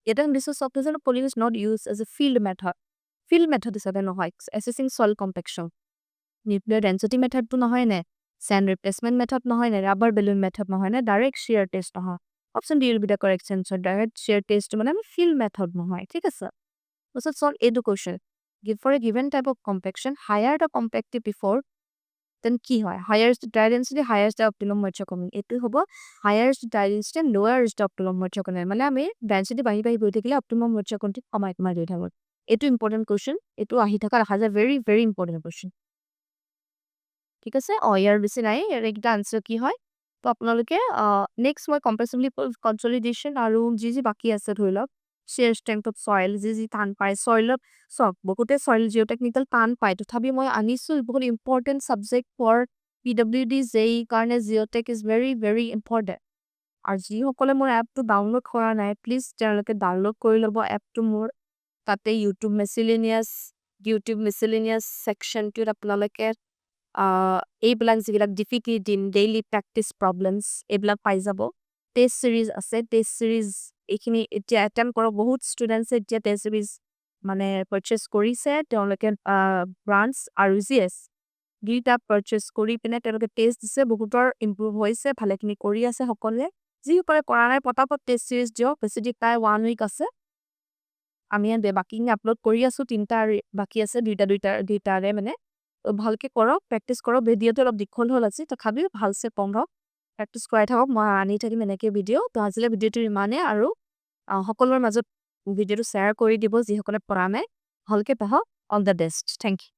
এটা this option polling is not use as a field method হিচাপে নহয় assessing soil compaction nuclear density মেথডটো নহয় নে স্যান্ড ৰিপ্লেসমেন্ট মেথড নহয় নে ৰাবাৰ বেলুন মেথড নহয় নে ডাইৰেক্ট শিয়াৰ টেষ্ট নহয় option D will be the correct answer direct shear test মানে ফিল্ড মেথড নহয় ঠিক আছে so solve education give for a given type of compaction higher the compactive before then কি হয় higher is the dry density higher is the optimum moisture coming এটো হ'ব higher is the dry density lower is the optimum moisture coming মানে আমি density বাঢ়ি বাঢ়ি গৈ থাকিলে optimum moisture content কমাই কমাই গৈ থাকো এটো ইম্পৰ্টেন্ট কোৱেশ্চন এটো আহি থকা দেখা যায় very very important কোৱেশ্চন ঠিক আছে ইয়াৰ বেছি নাই এটা আনসাৰ কি হয় তো আপোনালোকে নেক্সট মই কম্প্ৰেসিভলি কনসলিডেশন আৰু যি বাকি আছে ধৰি লওক shear strength of soil যি টান পায় soil সব বহুতে soil geotechnical টান পায় তথাপি মই আনিছো বহুত important subject for PWD JEE কাৰণে geotech is very very important আৰু যি সকলে মোৰ এপটো ডাউনলোড কৰা নাই প্লিজ তেওঁলোকে ডাউনলোড কৰি ল'ব এপটো মোৰ তাতে YouTube miscellaneous সেকশনটোত আপোনালোকে এইবিলাক যিবিলাক difficulty in daily practice problems এইবিলাক পাই যাব টেষ্ট সিৰিজ আছে টেষ্ট সিৰিজ এইখিনি এতিয়া অ্যাটেম্প কৰা বহুত ষ্টুডেন্টস এতিয়া টেষ্ট সিৰিজ মানে পাৰচেজ কৰিছে তেওঁলোকে ব্ৰাঞ্চ আৰু জিএস দুইটা পাৰচেজ কৰি পিনে তেওঁলোকে টেষ্ট দিছে বহুতৰ ইমপ্ৰুভ হৈছে ভালেখিনি কৰি আছে সকলোৱে যিসকলে কৰা নাই পটাপট টেষ্ট সিৰিজ দিয়ক বেছিদি প্ৰায় 1 উইক আছে আমি বাকিখিনি আপলোড কৰি আছো তিনটা বাকি আছে দুইটাৰে মানে ভালকে কৰক প্ৰেক্টিস কৰক ভিডিওটো অলপ দীঘল হ'ল আছে তথাপিও ভালছে পঢ়ক প্ৰেক্টিস কৰাই থাকক মই আনি থাকিম এনেকে ভিডিও তো আজিলে ভিডিওটো ইমানে আৰু সকলোৰ মাজত ভিডিওটো শ্বেয়াৰ কৰি দিব যিসকলে পৰা নাই ভালকে পঢ়ক all the best thank U